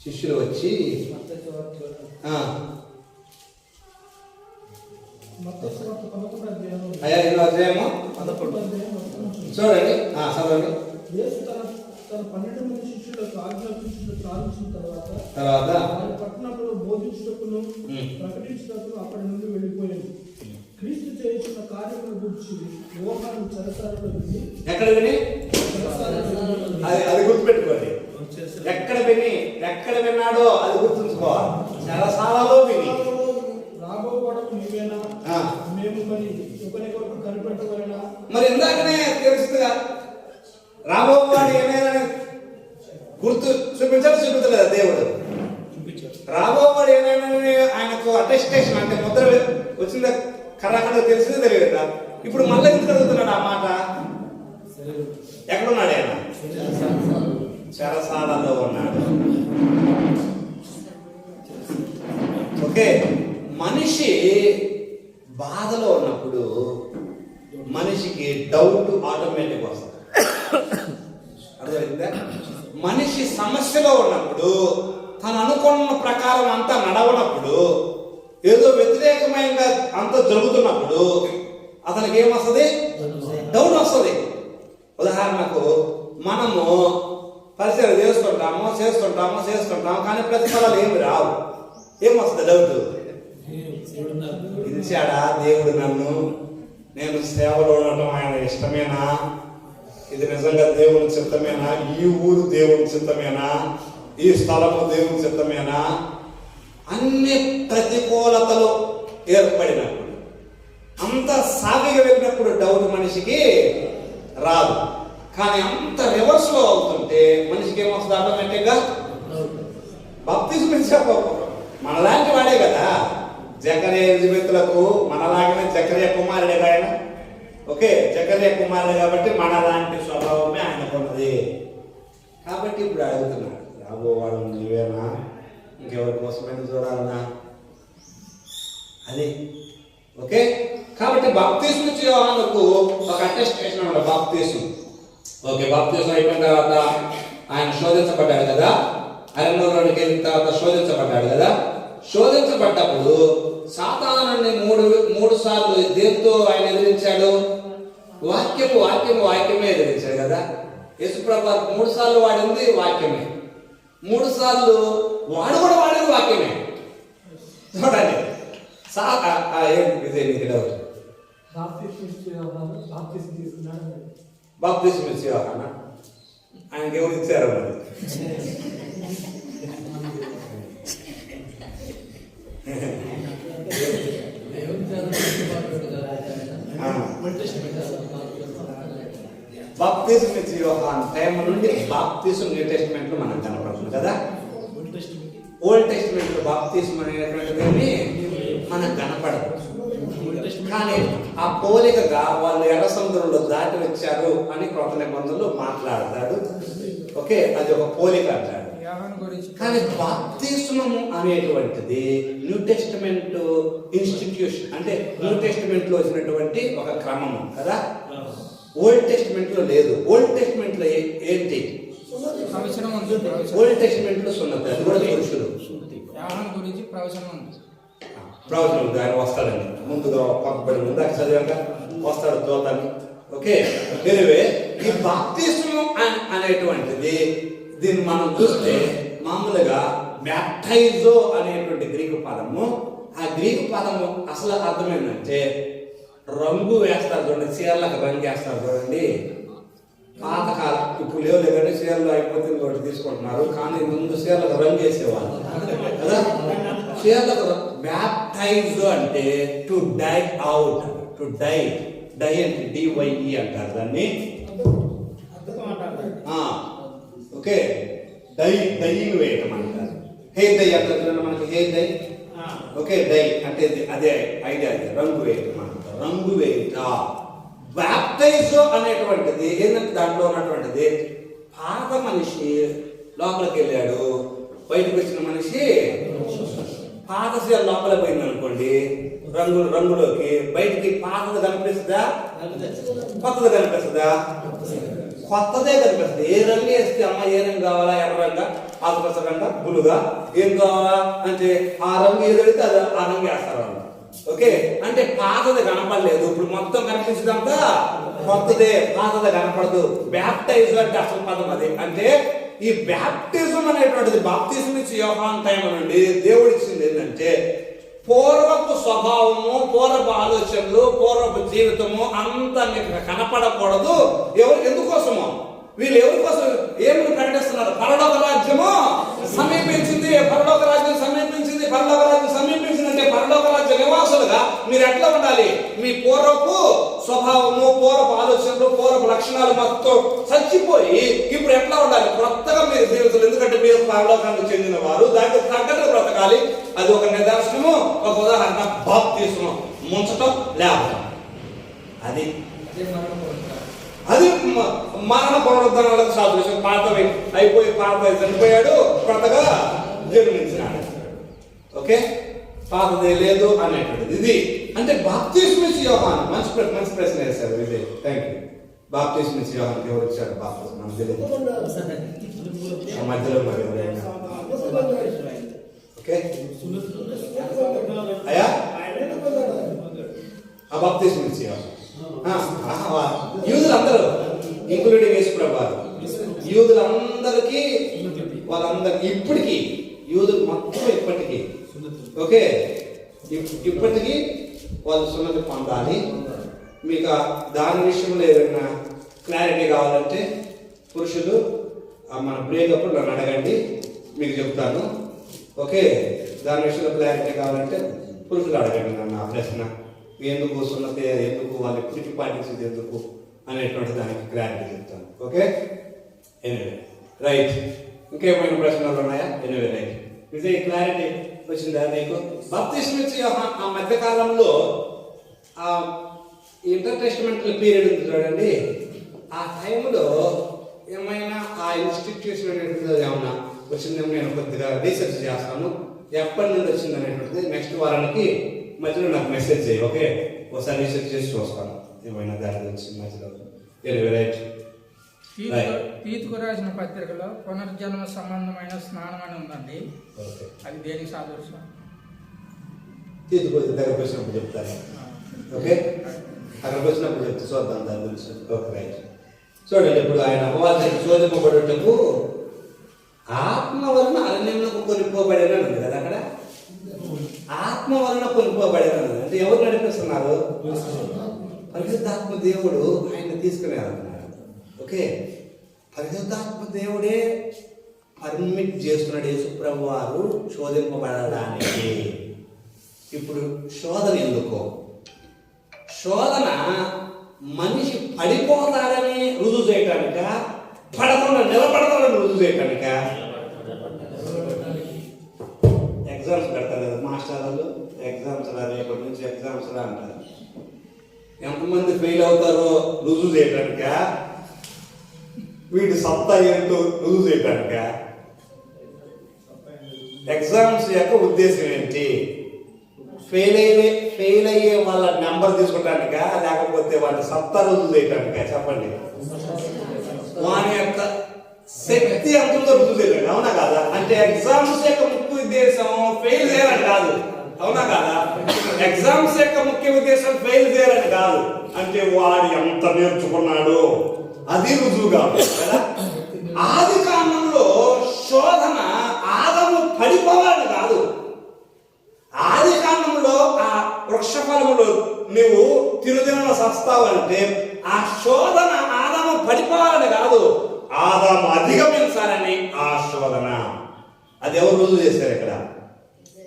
శిష్యులు వచ్చి అయ్యా ఇలా అధ్యాయము చూడండి, చదవండి. తన 12 మంది శిష్యులకు ఆజ్ఞాపించడం ప్రారంభించిన తర్వాత పట్టణంలో బోధించుటకును ప్రకటించుటకును అక్కడి నుండి వెళ్ళిపోయాడు. క్రీస్తు చేస్తున్న కార్యముల గురించి యోహాను చెరసాలలో విని, ఎక్కడ విని? అది గుర్తుపెట్టుకోండి. ఎక్కడ విన్నాడో అది గుర్తుంచుకోవాలి. చెరసాలలో విని, రాబోవడం నీవేనా, మేము మరి ఒకరికొకరు కనిపెట్టగలనా. మరి ఇందాకనే తెలుస్తుందిగా, రాబోవాడు ఏమైనా గుర్తు చూపించలేదా దేవుడు? రాబోవాడు ఏమైనా ఆయనకు అటెస్టేషన్ అంటే ముద్ర వచ్చిందా కరాఖండ తెలిసిందే తెలియదా? ఇప్పుడు మళ్ళీ ఎందుకు అడుగుతున్నాడు ఆ మాట? ఎక్కడున్నాడు ఆయన? చెరసాలలో ఉన్నాడు. ఓకే, మనిషి బాధలో ఉన్నప్పుడు మనిషికి డౌట్ ఆటోమేటిక్ వస్తుంది. అర్థమైందా? మనిషి సమస్యలో ఉన్నప్పుడు, తను అనుకున్న ప్రకారం అంతా నడవనప్పుడు, ఏదో వ్యతిరేకమైన అంత జరుగుతున్నప్పుడు అతనికి ఏమొస్తుంది? డౌట్ వస్తుంది. ఉదాహరణకు మనము పరిచయం చేస్తుంటాము కానీ ప్రతిఫలాలు ఏమి రావు. ఏమొస్తుంది? డౌట్. ఇచ్చాడా దేవుడు నన్ను? నేను సేవలో ఉండటం ఆయన ఇష్టమేనా? ఇది నిజంగా దేవుని చిత్తమేనా? ఈ ఊరు దేవుని చిత్తమేనా? ఈ స్థలము దేవుని చిత్తమేనా? అన్ని ప్రతికూలతలు ఏర్పడినప్పుడు, అంత సాగిగా వెళ్ళినప్పుడు డౌట్ మనిషికి రాదు. కానీ అంత రివర్స్ లో అవుతుంటే మనిషికి ఏమొస్తుంది? ఆటోమేటిక్ గా బాప్తిజం ఇచ్చాడు మనలాంటి వాడే కదా. జకర్యా ఎలిజబెత్లకు మనలాగానే జకర్యా కుమారుడే ఆయన. ఓకే, జకర్యా కుమారుడు కాబట్టి మనలాంటి స్వభావమే ఆయనకున్నది. కాబట్టి ఇప్పుడు అడుగుతున్నాడు, రాబోవాడు నీవేనా, ఇంకెవరి కోసమైనా చూడాలన్నా? అది ఓకే. కాబట్టి బాప్తిస్మం ఇచ్చే యోహానుకు ఒక అటెస్టేషన్ అన్నమాట, బాప్తిస్మం. ఓకే, బాప్తిస్మం అయిపోయిన తర్వాత ఆయన శోధించబడ్డాడు కదా, అరణ్యంలోకి వెళ్ళిన తర్వాత శోధించబడ్డాడు కదా. శోధించబడ్డప్పుడు సాతానుని మూడు సార్లు దేంతో ఆయన ఎదిరించాడు? వాక్యమే ఎదిరించాడు కదా. యేసుప్రభు 3 సార్లు వాడింది వాక్యమే, 3 సార్లు వాడు కూడా వాడింది వాక్యమే. చూడండి, బాప్తిస్మం ఇచ్చే యోహాను ఆయనకి ఎవరు ఇచ్చారు మరి? బాప్తిజం ఇచ్చే యోహాను టైం నుండి బాప్తిజం న్యూ టెస్టిమెంట్ లో మనకు కనపడుతుంది కదా. ఓల్డ్ టెస్టిమెంట్ లో బాప్తిజం అనేటువంటిది మనకు కనపడదు. కానీ ఆ పోలికగా వాళ్ళు ఎర్ర సముద్రంలో దాటి వచ్చారు అని క్రొత్త నిబంధనలు మాట్లాడతాడు. ఓకే, అది ఒక పోలిక అంటాడు. కానీ బాప్తిస్మము అనేటువంటిది న్యూ టెస్టిమెంట్ ఇన్స్టిట్యూషన్, అంటే న్యూ టెస్టిమెంట్ లో వచ్చినటువంటి ఒక క్రమము కదా. ఓల్డ్ టెస్టిమెంట్ లో లేదు. ఓల్డ్ టెస్టిమెంట్ లో ఏంటి? ఓల్డ్ టెస్టిమెంట్ లో సున్నతి, అది కూడా పురుషులు. ప్రవచనం ఉంది, ఆయన వస్తాడండి ముందుగా పంపబడి ముందు చదివాక వస్తాడు దోతాన్ని. ఓకే, ఎనివే ఈ బాప్తిస్మం అనేటువంటిది దీన్ని మనం చూస్తే మామూలుగా బ్యాప్టైజో అనేటువంటి గ్రీకు పదము, ఆ గ్రీకు పదము అసలు అర్థం ఏంటంటే రంగు వేస్తారు చూడండి, చీరలకు రంగు వేస్తారు చూడండి. పాతకాలం ఇప్పుడు లేవు లేదంటే చీరలు అయిపోతే ఇంకోటి తీసుకుంటున్నారు, కానీ ముందు చీరలకు రంగు వేసేవాళ్ళు కదా. చీరలకు బ్యాప్టైజ్ అంటే to die out, to die, die అంటే డివైఈ అంటారు దాన్ని. ఓకే, డైయింగ్ వేయటం అంటారు. హెయిర్ డై అంటారు చూడండి మనకి, హెయిర్ డై. ఓకే, డై అంటే అదే ఐడియా, రంగు వేయటం అంటారు, రంగు వేయట. బ్యాప్టైజ్ అనేటువంటిది ఏంటంటే దాంట్లో ఉన్నటువంటిది పాత మనిషి లోపలికి వెళ్ళాడు, బయటకు వచ్చిన మనిషి పాత చీర లోపల పోయింది అనుకోండి, రంగులోకి బయటికి పాతది కనిపిస్తుందా, కొత్తది కనిపిస్తుందా? కొత్తదే కనిపిస్తుంది. ఏ రంగు వేస్తే అమ్మ ఏ రంగు కావాలా, ఎర్ర రంగా, ఆకుపచ్చ రంగా, బులుగా, ఏం కావాలా అంటే ఆ రంగు ఏదైతే అది ఆ రంగు వేస్తారు వాళ్ళు. ఓకే, అంటే పాతది కనపడలేదు, ఇప్పుడు మొత్తం కనిపించదంతా కొత్తదే, పాతది కనపడదు. బ్యాప్టైజ్ అంటే అసలు పదం అది. అంటే ఈ బ్యాప్టిజం అనేటువంటిది బాప్తిజం ఇచ్చే యోహాను టైం నుండి దేవుడు ఇచ్చింది ఏంటంటే పూర్వపు స్వభావము, పూర్వపు ఆలోచనలు, పూర్వపు జీవితము అంతా మీకు కనపడకూడదు. ఎందుకోసమో వీళ్ళు ఎవరి కోసం ఏమి ప్రకటిస్తున్నారు? పరలోక రాజ్యము సమీపించింది, పరలోక రాజ్యం సమీపించింది, పరలోక రాజ్యం సమీపించిందంటే పరలోక రాజ్య నివాసులుగా మీరు ఎట్లా ఉండాలి? మీ పూర్వపు స్వభావము, పూర్వపు ఆలోచనలు, పూర్వపు లక్షణాలు మొత్తం చచ్చిపోయి ఇప్పుడు ఎట్లా ఉండాలి? కొత్తగా మీరు జీవితాలు, ఎందుకంటే మీరు పరలోకానికి చెందిన వారు, దానికి తగ్గట్టు బ్రతకాలి. అది ఒక నిదర్శనము, ఒక ఉదాహరణ బాప్తిస్మం, ముంచటం లేవటం. అది మరణ పునరుద్ధరణలకు సాదృశ్యం. పాతవి అయిపోయి పాతవి చనిపోయాడు, కొత్తగా జన్మించినాడు. ఓకే, పాతదే లేదు అనేటువంటిది ఇది. అంటే బాప్తిస్మం ఇచ్చే యోహాను మంచి ప్రశ్న వేశారు. ఇది థ్యాంక్ యూ. బాప్తిస్మం ఇచ్చే యోహానుకి ఎవరు ఇచ్చారు బాప్తిస్మం? మనకు తెలియదు. మధ్యలో మరి ఎవరైనా ఓకే అయ్యా ఆ బాప్తిస్మం ఇచ్చే యోహాను యూదులందరూ ఇంక్లూడింగ్ యేసుప్రభు, యూదులందరికీ వాళ్ళందరికీ ఇప్పటికీ యూదులు మొత్తం ఇప్పటికీ ఓకే ఇప్పటికీ వాళ్ళు సున్నతి పొందాలి. మీకు దాని విషయంలో ఏదైనా క్లారిటీ కావాలంటే పురుషులు మన బ్రేకప్పుడు నన్ను అడగండి, మీకు చెప్తాను. ఓకే, దాని విషయంలో క్లారిటీ కావాలంటే పురుషులు అడగండి నన్ను ఆ ప్రశ్న. ఎందుకు సున్నతి, ఎందుకు వాళ్ళు ఇప్పటికీ పాటించేది ఎందుకు అనేటువంటి దానికి క్లారిటీ చెప్తాను. Okay, anyway right. ఇంకేమైనా ప్రశ్నలు ఉన్నాయా? Anyway right. విజయ్ క్లారిటీ వచ్చిందా నీకు? బాప్తిస్మం ఇచ్చే ఆ మధ్య కాలంలో ఆ ఇంటర్ టెస్టమెంటల్ పీరియడ్ ఉంది చూడండి, ఆ టైంలో ఏమైనా ఆ ఇన్స్టిట్యూషన్ అనేటువంటిది ఏమన్నా వచ్చిందేమో నేను కొద్దిగా రీసెర్చ్ చేస్తాను. ఎప్పటి నుండి వచ్చింది అనేటువంటిది నెక్స్ట్ వారానికి మధ్యలో నాకు మెసేజ్ చేయి, ఓకే? ఒకసారి రీసెర్చ్ చేసి చూస్తాను ఏమైనా దాని గురించి మధ్యలో. రైట్. తీతుకు రాసిన పత్రికలో పునర్జన్మ సంబంధమైన స్నానం అని ఉందండి. ఓకే, అది దేనికి సాదృశ్యం? తీతుకు దగ్గరకు వచ్చినప్పుడు చెప్తాను. ఓకే, అక్కడికి వచ్చినప్పుడు చెప్తే చూద్దాం దాని గురించి. Okay, right. చూడండి, ఇప్పుడు ఆయన అపవాదానికి శోధింపబడేటప్పుడు ఆత్మ వలన అరణ్యంలో కొనిపోబడేనా ఉంది కదా అక్కడ. ఆత్మ వలన కొనిపోబడేనా అంటే ఎవరు నడిపిస్తున్నారు? పరిశుద్ధాత్మ దేవుడు ఆయన తీసుకుని వెళ్తున్నారు. ఓకే, పరిశుద్ధాత్మ దేవుడే పర్మిట్ చేస్తున్నాడు యేసుప్రభు వారు శోధింపబడడానికి. ఇప్పుడు శోధన ఎందుకో? శోధన మనిషి పడిపోతాడని రుజువు చేయటానిక, పడకుండా నిలబడతాడని రుజువు చేయటానిక? ఎగ్జామ్స్ పెడతారు కదా మాస్టర్లు, ఎగ్జామ్స్ రా, రేపటి నుంచి ఎగ్జామ్స్ రా అంటారు. ఎంతమంది ఫెయిల్ అవుతారో రుజువు చేయటానిక, వీడి సత్తా ఏంటో రుజువు చేయటానిక? ఎగ్జామ్స్ యొక్క ఉద్దేశం ఏంటి? ఫెయిల్ అయ్యే వాళ్ళ నెంబర్ తీసుకోవటానిక, లేకపోతే వాళ్ళ సత్తా రుజువు చేయటానిక? చెప్పండి. వాని యొక్క శక్తి అంతంతో రుజువు చేయలేదు, అవునా కాదా? అంటే ఎగ్జామ్స్ యొక్క ముఖ్య ఉద్దేశం ఫెయిల్ చేయాలని కాదు, అవునా కాదా? ఎగ్జామ్స్ యొక్క ముఖ్య ఉద్దేశం ఫెయిల్ చేయాలని కాదు, అంటే వాడు ఎంత నేర్చుకున్నాడు అది రుజువు కాదు కదా. ఆది కాలంలో శోధన ఆదము పడిపోవాలని కాదు. ఆది కాలంలో ఆ వృక్ష ఫలములు నువ్వు తిరుదిన సస్తావంటే ఆ శోధన ఆదాము పడిపోవాలని కాదు, ఆదాము అధిగమించాలని ఆ శోధన. అది ఎవరు రుజువు చేశారు ఇక్కడ?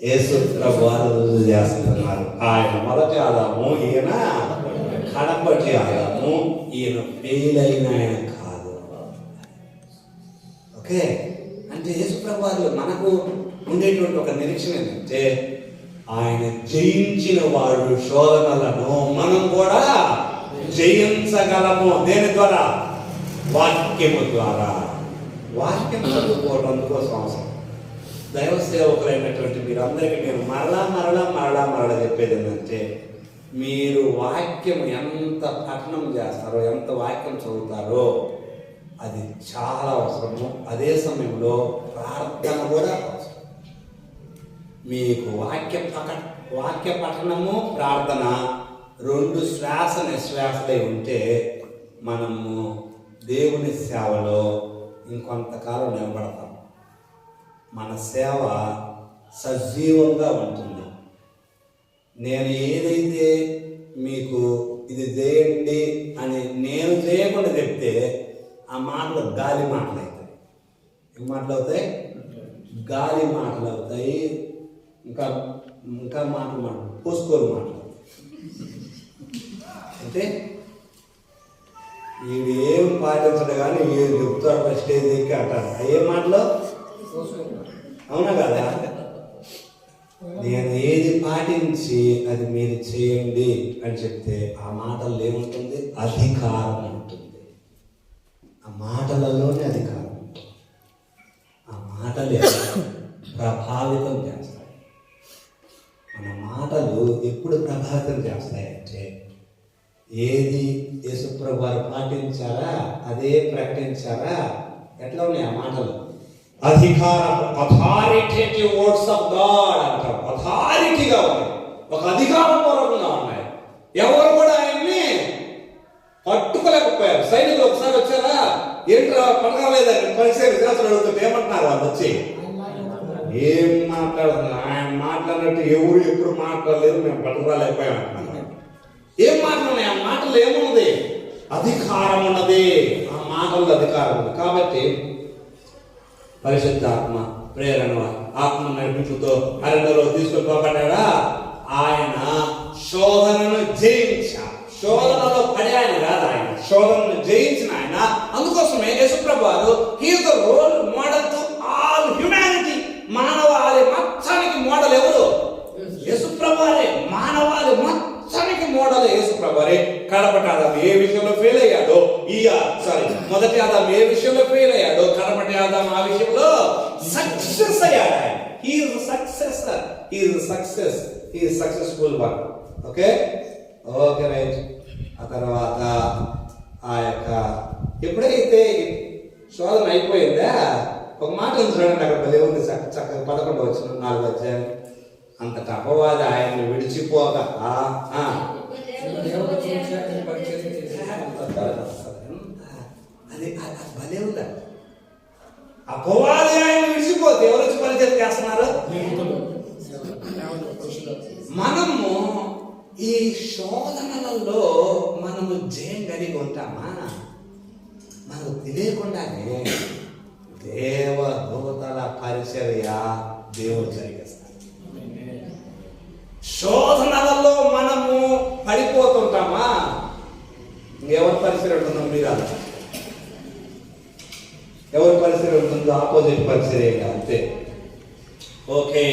యేసు ప్రభు వారు రుజువు చేస్తున్నారు. ఆయన మొదటి ఆదాము, ఈయన కడపటి ఆదాము. ఈయన ఫెయిల్ అయిన ఆయన కాదు. ఓకే, అంటే యేసు ప్రభు వారు మనకు ఉండేటువంటి ఒక నిరీక్షణ ఏంటంటే ఆయన జయించిన వాడు శోధనలను మనం కూడా జయించగలము. దేని ద్వారా? వాక్యము ద్వారా. వాక్యం చదువుకోవడం అందుకోసం అవసరం. దైవ సేవకులైనటువంటి మీరందరికీ నేను మరలా చెప్పేది ఏంటంటే, మీరు వాక్యం ఎంత పఠనం చేస్తారో, ఎంత వాక్యం చదువుతారో అది చాలా అవసరము. అదే సమయంలో ప్రార్థన కూడా అవసరం. మీకు వాక్య పఠనము, ప్రార్థన రెండు శ్వాస నిశ్వాసలై ఉంటే మనము దేవుని సేవలో ఇంకొంతకాలం నిలబడతాం. మన సేవ సజీవంగా ఉంటుంది. నేను ఏదైతే మీకు ఇది చేయండి అని నేను చేయకుండా చెప్తే ఆ మాటలు గాలి మాటలు అవుతాయి. ఏం మాటలు అవుతాయి? గాలి మాటలు అవుతాయి. ఇంకా మాటలు పోసుకోలు మాటలు. అంటే వీడు ఏం పాటించడు కానీ వీడు చెప్తాడు స్టేజ్ ఎక్కి అంటారు. ఏ మాటలు? అవునా కదా? నేను ఏది పాటించి అది మీరు చేయండి అని చెప్తే ఆ మాటల్లో ఏముంటుంది? అధికారం ఉంటుంది. ఆ మాటలలోనే అధికారం ఉంటుంది. ఆ మాటలే ప్రభావితం చేస్తాయి. మన మాటలు ఎప్పుడు ప్రభావితం చేస్తాయంటే, ఏది యేసుప్రభు వారు పాటించారా అదే ప్రకటించారా, ఎట్లా ఉన్నాయి ఆ మాటలు? అధికారం, అథారిటేటివ్ వర్డ్స్ ఆఫ్ గాడ్ అంటారు. అథారిటీగా ఉన్నాయి, ఒక అధికారపూర్వకంగా ఉన్నాయి. ఎవరు కూడా ఆయన్ని పట్టుకోలేకపోయారు. సైనికులు ఒకసారి వచ్చారా, ఏంట్రా పడగలేదని పరిచయ విద్యార్థులు అడుగుతుంటే ఏమంటున్నారు వాళ్ళు వచ్చి? ఏం మాట్లాడుతున్నారు? ఆయన మాట్లాడినట్టు ఎవరు ఎప్పుడు మాట్లాడలేదు, మేము పట్టుకోలేకపోయాం అంటున్నారు. ఏం మాటలున్నాయి? ఆ మాటలు ఏమున్నది? అధికారం ఉన్నది. ఆ మాటల్లో అధికారం ఉంది. కాబట్టి పరిశుద్ధాత్మ ప్రేరణ, ఆత్మ నడిపించుతో అరణ్యంలో తీసుకొని పోబడ్డాడా? ఆయన శోధనను జయించాడు. శోధనలో పడే ఆయన కాదు, ఆయన శోధనను జయించిన ఆయన. అందుకోసమే యేసుప్రభు వారు he is the role model to all humanity. మానవాళి సారీ, కడపటి ఆదాం ఏ విషయంలో ఫెయిల్ అయ్యాడో మొదటి ఆదాం ఏ విషయంలో ఫెయిల్ అయ్యాడో కడపటి ఆదాం ఆ విషయంలో సక్సెస్ అయ్యాడు. He is successor, he is success, he is successful one. Okay right. ఆ తర్వాత ఆ యొక్క ఎప్పుడైతే శోధన అయిపోయిందా, ఒక మాట ఉంది చూడండి, అక్కడ భలే ఉంది చక్కగా 11వ వచనం 4వ అధ్యాయం. అంతటా అపవాది ఆయన్ని విడిచిపోగా అది భలే ఉందా. అపవాది ఆయన్ని విడిచిపోతే ఎవరు వచ్చి పరిచయం చేస్తున్నారు? మనము ఈ శోధనలలో మనము జయం కలిగి ఉంటామా? మనకు తెలియకుండానే దేవదూతల పరిచర్య దేవుడు జరిగేస్తాడు. శోధనలలో మనము పడిపోతుంటామా? ఎవరి పరిచర్య ఉంటుందో మీరు అలా, ఎవరి పరిచర్య ఉంటుందో ఆపోజిట్ పరిచర్య అంతే. ఓకే,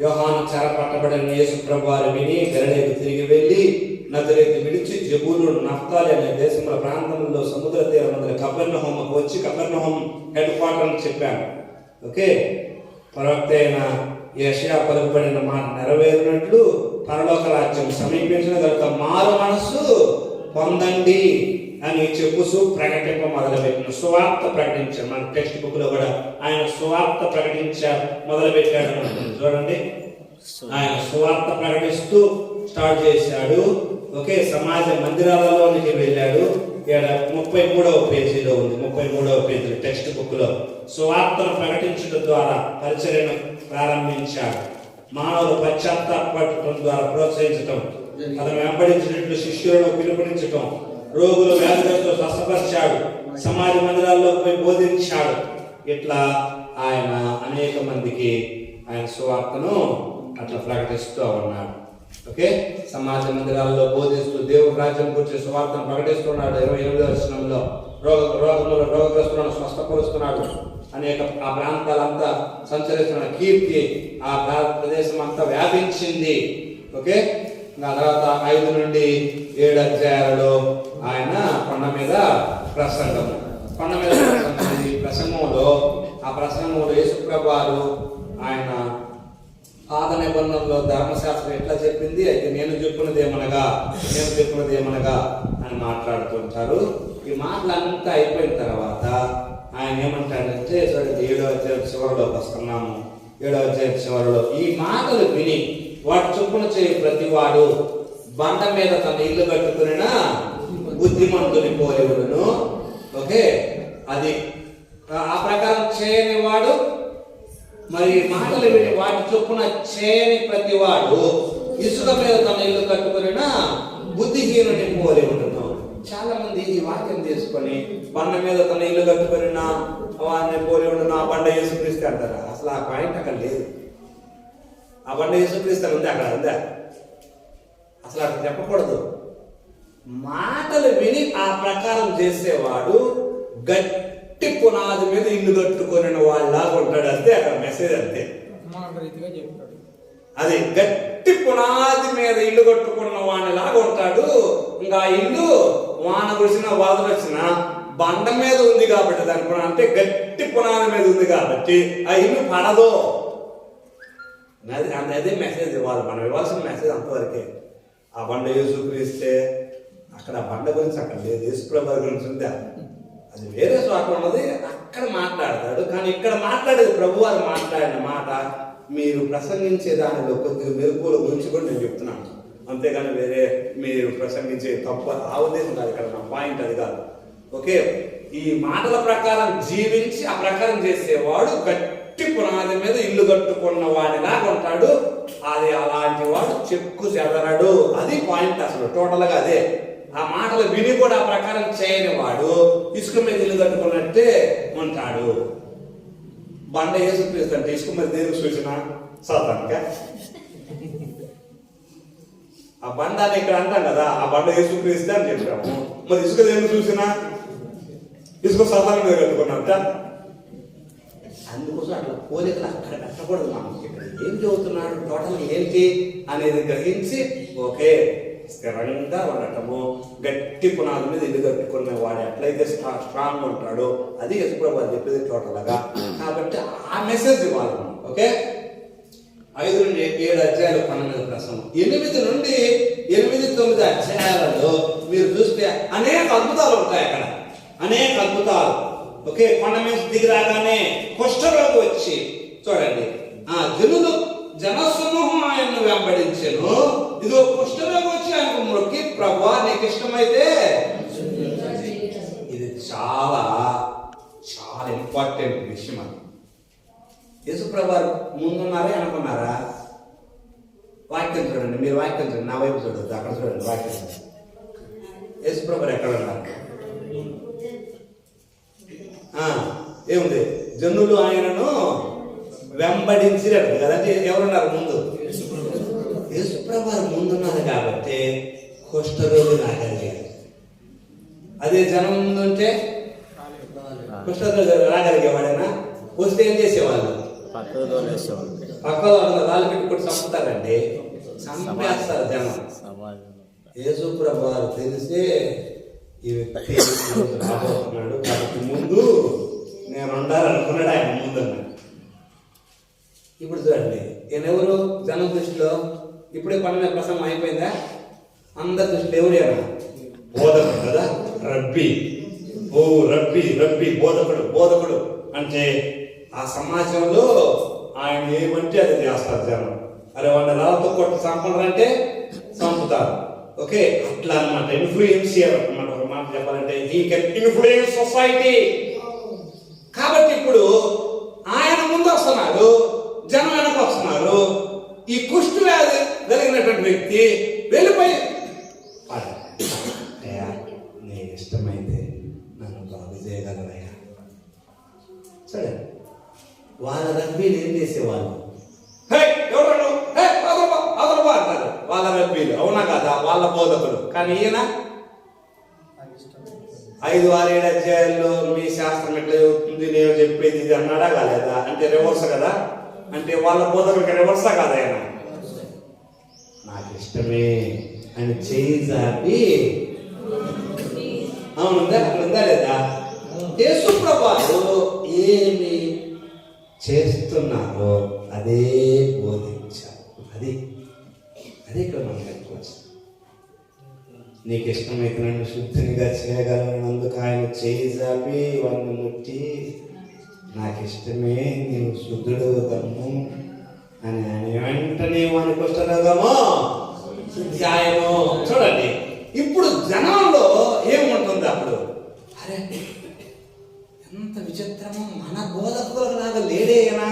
యోహాను చెరపట్టబడిన యేసు ప్రభువారు విని గలిలయకు తిరిగి వెళ్ళి నజరేతు విడిచి జెబూలూను నఫ్తాలి అనే దేశముల ప్రాంతంలో సముద్ర తీరమందుల కపెర్నహూముకు వచ్చి కపెర్నహూము హెడ్ క్వార్టర్ అని చెప్పాను. ఓకే, ప్రవక్త అయిన యెషయా పలుకుబడిన మాట నెరవేరినట్లు పరలోక రాజ్యం సమీపించిన కనుక మారు మనస్సు పొందండి అని చెప్పుసు ప్రకటింప మొదలుపెట్టిన సువార్త ప్రకటించారు. మన టెక్స్ట్ బుక్ లో కూడా ఆయన సువార్త మొదలుపెట్టాడు. చూడండి, ఆయన సువార్త ప్రకటిస్తూ స్టార్ట్ చేశాడు. ఓకే, సమాజ మందిరాలలోనికి వెళ్ళాడు. 33వ పేజీలో ఉంది, 33వ పేజీ టెక్స్ట్ బుక్ లో సువార్తను ప్రకటించడం ద్వారా పరిచర్యను ప్రారంభించాడు. మానవులు పశ్చాత్తాపడటం ద్వారా ప్రోత్సహించటం, అతను వెంబడించినట్లు శిష్యులను పిలుపునించటం, రోగులు వ్యాధిగ్రస్తులు స్వస్థపరిచాడు, సమాజ మందిరాల్లో పోయి బోధించాడు. ఇట్లా ఆయన అనేక మందికి ఆయన సువార్తను అట్లా ప్రకటిస్తూ ఉన్నాడు. ఓకే, సమాజ మందిరాల్లో బోధిస్తూ దేవుడి రాజ్యం గురించి సువార్తను ప్రకటిస్తున్నాడు. 28వ వచనంలో రోగగ్రస్తులను స్వస్థపరుస్తున్నాడు. అనేక ఆ ప్రాంతాలంతా సంచరిస్తున్న కీర్తి ఆ ప్రదేశం అంతా వ్యాపించింది. ఓకే, ఆ తర్వాత 5 నుండి 7 అధ్యాయాలలో ఆయన కొండ మీద ప్రసంగము, ఆ ప్రసంగంలో యేసుప్రభువారు ఆయన పాత నిబంధనలో ధర్మశాస్త్రం ఎట్లా చెప్పింది, అయితే నేను చెప్పినది ఏమనగా అని మాట్లాడుతుంటారు. ఈ మాటలంతా అయిపోయిన తర్వాత ఆయన ఏమంటాడంటే, 7వ అధ్యాయం చివరిలోకి వస్తున్నాము. 7వ అధ్యాయం చివరిలో ఈ మాటలు విని వాటి చొప్పున చేయి ప్రతివాడు బండ మీద తన ఇల్లు కట్టుకున్న బుద్ధిమంతుని పోలివుడును. ఓకే, అది ఆ ప్రకారం చేయని వాడు, మరి మాటలు విని వాటి చొప్పున చేయని ప్రతివాడు ఇసుక మీద తన ఇల్లు కట్టుకున్న బుద్ధిహీనుని పోలివుడును. చాలా మంది ఈ వాక్యం తీసుకొని బండ మీద తన ఇల్లు కట్టుకున్న వాడిని పోలివుడును, ఆ బండ యేసుక్రీస్తు అంటారు. అసలు ఆ పాయింట్ అక్కడ లేదు. ఆ బండ యేసుక్రీస్తు ఉంది, అక్కడ ఉందా? అసలు అక్కడ చెప్పకూడదు. మాటలు విని ఆ ప్రకారం చేసేవాడు గట్టి పునాది మీద ఇల్లు కట్టుకొని వాళ్ళలాగా ఉంటాడు. అంతే అక్కడ మెసేజ్, అంతే. అది గట్టి పునాది మీద ఇల్లు కట్టుకున్న వాడిలాగా ఉంటాడు. ఇంకా ఇల్లు వాన కురిసిన వాదన వచ్చిన బండ మీద ఉంది కాబట్టి దాని పునాది అంటే గట్టి పునాది మీద ఉంది కాబట్టి ఆ ఇల్లు పడదు. అదే మెసేజ్ ఇవ్వాలి, మనం ఇవ్వాల్సిన మెసేజ్ అంతవరకే. ఆ బండ యేసుక్రీస్తే అక్కడ ఆ బండ గురించి అక్కడ లేదు, యేసుప్రభు గురించి ఉందా, అది వేరే చోట ఉన్నది, అక్కడ మాట్లాడతాడు. కానీ ఇక్కడ మాట్లాడేది ప్రభువారు మాట్లాడిన మాట మీరు ప్రసంగించే దానిలో కొద్దిగా మెరుగుల గురించి కూడా నేను చెప్తున్నాను. అంతేగాని వేరే మీరు ప్రసంగించే తప్పు ఆ ఉద్దేశం కాదు, ఇక్కడ నా పాయింట్ అది కాదు. ఓకే, ఈ మాటల ప్రకారం జీవించి ఆ ప్రకారం చేసేవాడు గట్టి పునాది మీద ఇల్లు కట్టుకున్న వాడిలాగా ఉంటాడు. అది అలాంటి వాడు చెక్కు చెదరడు. అది పాయింట్, అసలు టోటల్గా అదే. ఆ మాటలు విని కూడా ఆ ప్రకారం చేయని వాడు ఇసుక మీద ఇల్లు కట్టుకున్నట్టే ఉంటాడు. బండ యేసుక్రీస్తు అంటే ఇసుక మీద దేనికి సూచన? సాతానుకా? ఆ బండ అని ఇక్కడ అంటాం కదా, ఆ బండ యేసుక్రీస్తు అని చెప్పాము. మరి ఇసుక దేనికి సూచన? ఇసుక సాతాను మీద కట్టుకున్నట్ట. అందుకోసం అట్లా పోలికలు అక్కడ పెట్టకూడదు. మనం ఇక్కడ ఏం చదువుతున్నాడు, టోటల్ ఏంటి అనేది గ్రహించి ఓకే స్థిరంగా ఉండటము, గట్టి పునాది మీద ఇల్లు కట్టుకునే వాడు ఎట్లయితే స్ట్రాంగ్ ఉంటాడో అది యేసుప్రభు వారు చెప్పేది టోటల్గా. కాబట్టి ఆ మెసేజ్ ఇవ్వాలి. ఓకే, 5 నుండి 7 అధ్యాయాలు 12 ప్రసంగం. 8 నుండి 8-9 అధ్యాయాలలో మీరు చూస్తే అనేక అద్భుతాలు ఉంటాయి అక్కడ, అనేక అద్భుతాలు. ఓకే, కొండ మీద దిగి రాగానే కుష్ఠరోగి వచ్చి చూడండి, జనసమూహం ఆయన్ను వెంబడించెను. ఇదో కుష్ఠరోగి వచ్చి ఆయనకు మొక్కి, ప్రభువా నీకు ఇష్టమైతే. ఇది చాలా చాలా ఇంపార్టెంట్ విషయం. అది యేసుప్రభు వారు ముందున్నారా అనుకున్నారా? వాక్యం చూడండి, మీరు వాక్యం చూడండి, నా వైపు చూడద్దు, అక్కడ చూడండి వాక్యం. యేసుప్రభు వారు ఎక్కడ ఉన్నారు? ఏముంది? జనులు ఆయనను వెంబడించినట్టు కదంటే ఎవరున్నారు ముందు? యేసుప్రభు వారు ముందున్నారు కాబట్టి కుష్ఠరోగి రాగలిగారు. అదే జనం ముందుంటే కుష్ఠరోగి రాగలిగేవాడైనా? వస్తే ఏం చేసేవాళ్ళు? పక్క రాళ్ళు పెట్టుకుంటూ చంపుతారండి, చంపేస్తారు జనం. యేసుప్రభు వారు తెలిసే ఈ వ్యక్తి రాబోతున్నాడు కాబట్టి ముందు నేను ఉండాలనుకున్నాడు, ఆయన ముందున్నాడు. ఇప్పుడు చూడండి, ఈయన ఎవరు జనం దృష్టిలో? ఇప్పుడే కొండ ప్రసంగం అయిపోయిందా? అందరి దృష్టిలో ఎవరైనా బోధకుడు కదా, రబ్బీ. ఓ రబ్బీ రబ్బీ, బోధకుడు బోధకుడు అంటే ఆ సమాజంలో ఆయన ఏమంటే అది చేస్తారు జనం. అరే వాళ్ళ రాళ్ళతో కొట్టి చంపడంటే చంపుతారు. ఓకే, అట్లా అనమాట. ఇన్ఫ్లుయెన్షియర్ అనమాట. ఒక మాట చెప్పాలంటే హీ కెన్ ఇన్ఫ్లుయెన్స్ సొసైటీ. కాబట్టి ఇప్పుడు ఆయన ముందు వస్తున్నాడు, జనం వెనక వస్తున్నారు. ఈ కుష్టు వ్యాధి కలిగినటువంటి వ్యక్తి వెళ్ళిపోయి, అయ్యా నేను ఇష్టమైతే నన్ను బాగు చేయగలవయ్యా. సరే, వాళ్ళ రబ్బీలు ఏం చేసేవాళ్ళు? ఎవరు అంటారు వాళ్ళ రబ్బీలు, అవునా కదా, వాళ్ళ బోధకులు. కానీ ఈయన 5, 6, 7 అధ్యాయాల్లో మీ శాస్త్రం ఎట్లా చెబుతుంది, నేను చెప్పేది ఇది అన్నాడా కాలేదా? అంటే రివర్స్ కదా. అంటే వాళ్ళ బోధకులకి రివర్సా కాదా? ఆయన నాకు ఇష్టమే అని చేయి జాపి, అవునుందా అట్లుందా లేదా? యేసుప్రభు వారు ఏమి చేస్తున్నారో అదే బోధించారు. అది ఇక్కడ మనం పెట్టుకోవచ్చు. నీకు ఇష్టమైతే నన్ను శుద్ధినిగా చేయగలనందుకు ఆయన చేయి జాపి వాడిని ముట్టి, నాకు ఇష్టమే నేను శుద్ధుడు కమ్ము అని ఆయన వెంటనే వాని కుష్ఠరోగము ధ్యాయము. చూడండి, ఇప్పుడు జనంలో ఏముంటుంది అప్పుడు? అరే ఎంత విచిత్రము, మన బోధకులకు లాగా లేడేనా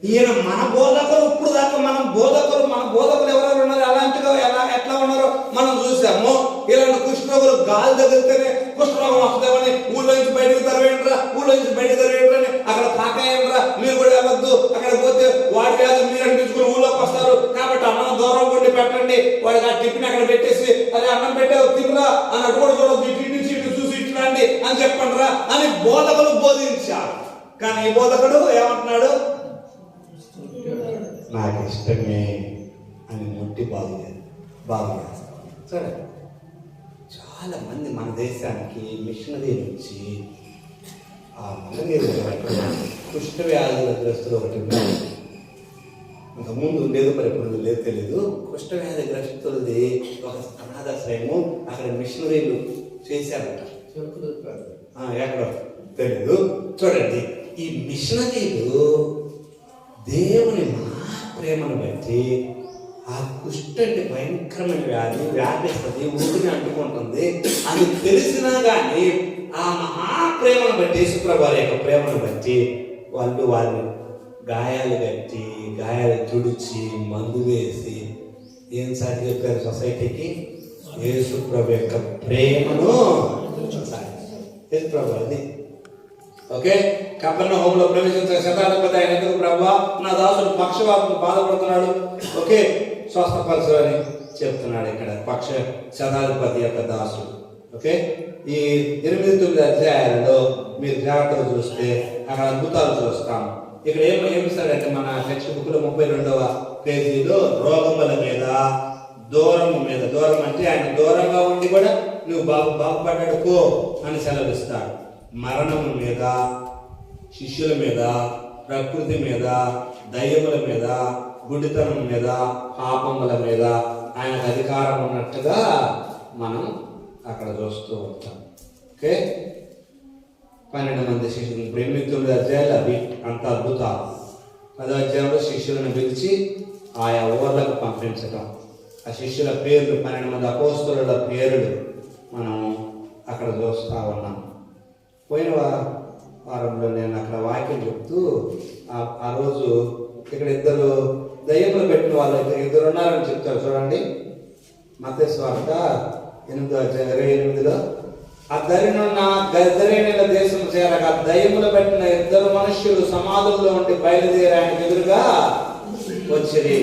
ఈయన? మన బోధకులు ఇప్పుడు దాకా మన బోధకులు ఎవరెవరు ఉన్నారు, అలాంటిగా ఎట్లా ఉన్నారో మనం చూసాము. ఇలాంటి కుష్ఠరోగులు గాలి తగిలితేనే కుష్ఠరోగం వస్తుందేమని ఊళ్ళో నుంచి బయటకు తరవేంట్రా అని అక్కడ తాకాయంట్రా, మీరు కూడా వెళ్ళొద్దు, అక్కడ పోతే వాడి వ్యాధులు మీరు అనిపించుకుని ఊళ్ళోకి వస్తారు. కాబట్టి అన్నం దూరం కొండి పెట్టండి, వాడికి ఆ టిఫిన్ అక్కడ పెట్టేసి అదే అన్నం పెట్టే తినరా అన్నట్టు కూడా చూడొద్దు, ఇటు చూసి ఇట్లాండి అని చెప్పండి రా అని బోధకులు బోధించారు. కానీ ఈ బోధకుడు ఏమంటున్నాడు? నాకు ఇష్టమే అని ముట్టి బాగు చేస్తారు. సరే, చాలా మంది మన దేశానికి మిషనరీ నుంచి ఆ మంగళగిరి కుష్ఠ వ్యాధుల గ్రస్తులు ఒకటి ఉన్నారు. ఇంతకుముందు ఉండేది, మరి ఎప్పుడు లేదు తెలీదు. కుష్ఠ వ్యాధి గ్రస్తులది ఒక అనాథాశ్రయము, అక్కడ మిషనరీలు చేశారట. ఎక్కడో తెలీదు. చూడండి, ఈ మిషనరీలు దేవుని ప్రేమను బట్టి ఆ కుష్ఠ అంటే భయంకరమైన వ్యాధి వ్యాపిస్తుంది, ఊరిని అంటుకుంటుంది. అది తెలిసినా కానీ ఆ మహాప్రేమను బట్టి, యేసుప్రభు వారి యొక్క ప్రేమను బట్టి వాళ్ళు వారిని గాయాలు కట్టి, గాయాలు తుడిచి, మందు వేసి ఏం సాటి చెప్పారు సొసైటీకి? యేసుప్రభు యొక్క ప్రేమను యేసుప్రభు అది. ఓకే, కపెర్నహూములో ప్రవేశించిన శతాధిపతి ఆయన ఎందుకు, ప్రభువా నా దాసుడు పక్షవాతం బాధపడుతున్నాడు, ఓకే స్వస్థపరచు అని చెప్తున్నాడు ఇక్కడ శతాధిపతి యొక్క దాసుడు. ఓకే, ఈ 8-9 అధ్యాయాలలో మీరు జాగ్రత్తగా చూస్తే అక్కడ అద్భుతాలు చూస్తాం. ఇక్కడ ఏమిస్తాడంటే మన టెక్స్ట్ బుక్ లో 32వ పేజీలో రోగముల మీద దూరం అంటే ఆయన దూరంగా ఉండి కూడా నువ్వు బాగుపడ్డాడు పో అని సెలవిస్తాడు. మరణం మీద, శిష్యుల మీద, ప్రకృతి మీద, దయ్యముల మీద, గుడితనం మీద, పాపముల మీద ఆయనకు అధికారం ఉన్నట్టుగా మనం అక్కడ చూస్తూ ఉంటాం. ఓకే, 12 మంది శిష్యులు. ఇప్పుడు 8-9 అధ్యాయాలు అవి అంత అద్భుతాలు. 10వ అధ్యాయంలో శిష్యులను పిలిచి ఆయా ఊర్లకు పంపించటం, ఆ శిష్యుల పేర్లు 12 మంది అపోస్తలుల పేర్లు మనం అక్కడ చూస్తూ ఉన్నాం. పోయిన వారంలో నేను అక్కడ వాక్యం చెప్తూ ఆ రోజు ఇక్కడ 2 దయ్యములు పెట్టిన వాళ్ళు 2 ఉన్నారని చెప్తారు. చూడండి, మత్తయి సువార్త 8:28లో ఆ దరినున్న గదరేనీల దేశం చేరగా దయ్యములు పెట్టిన 2 మనుష్యులు సమాధుల్లో ఉండి బయలుదేరి ఆయనకు ఎదురుగా వచ్చిరి.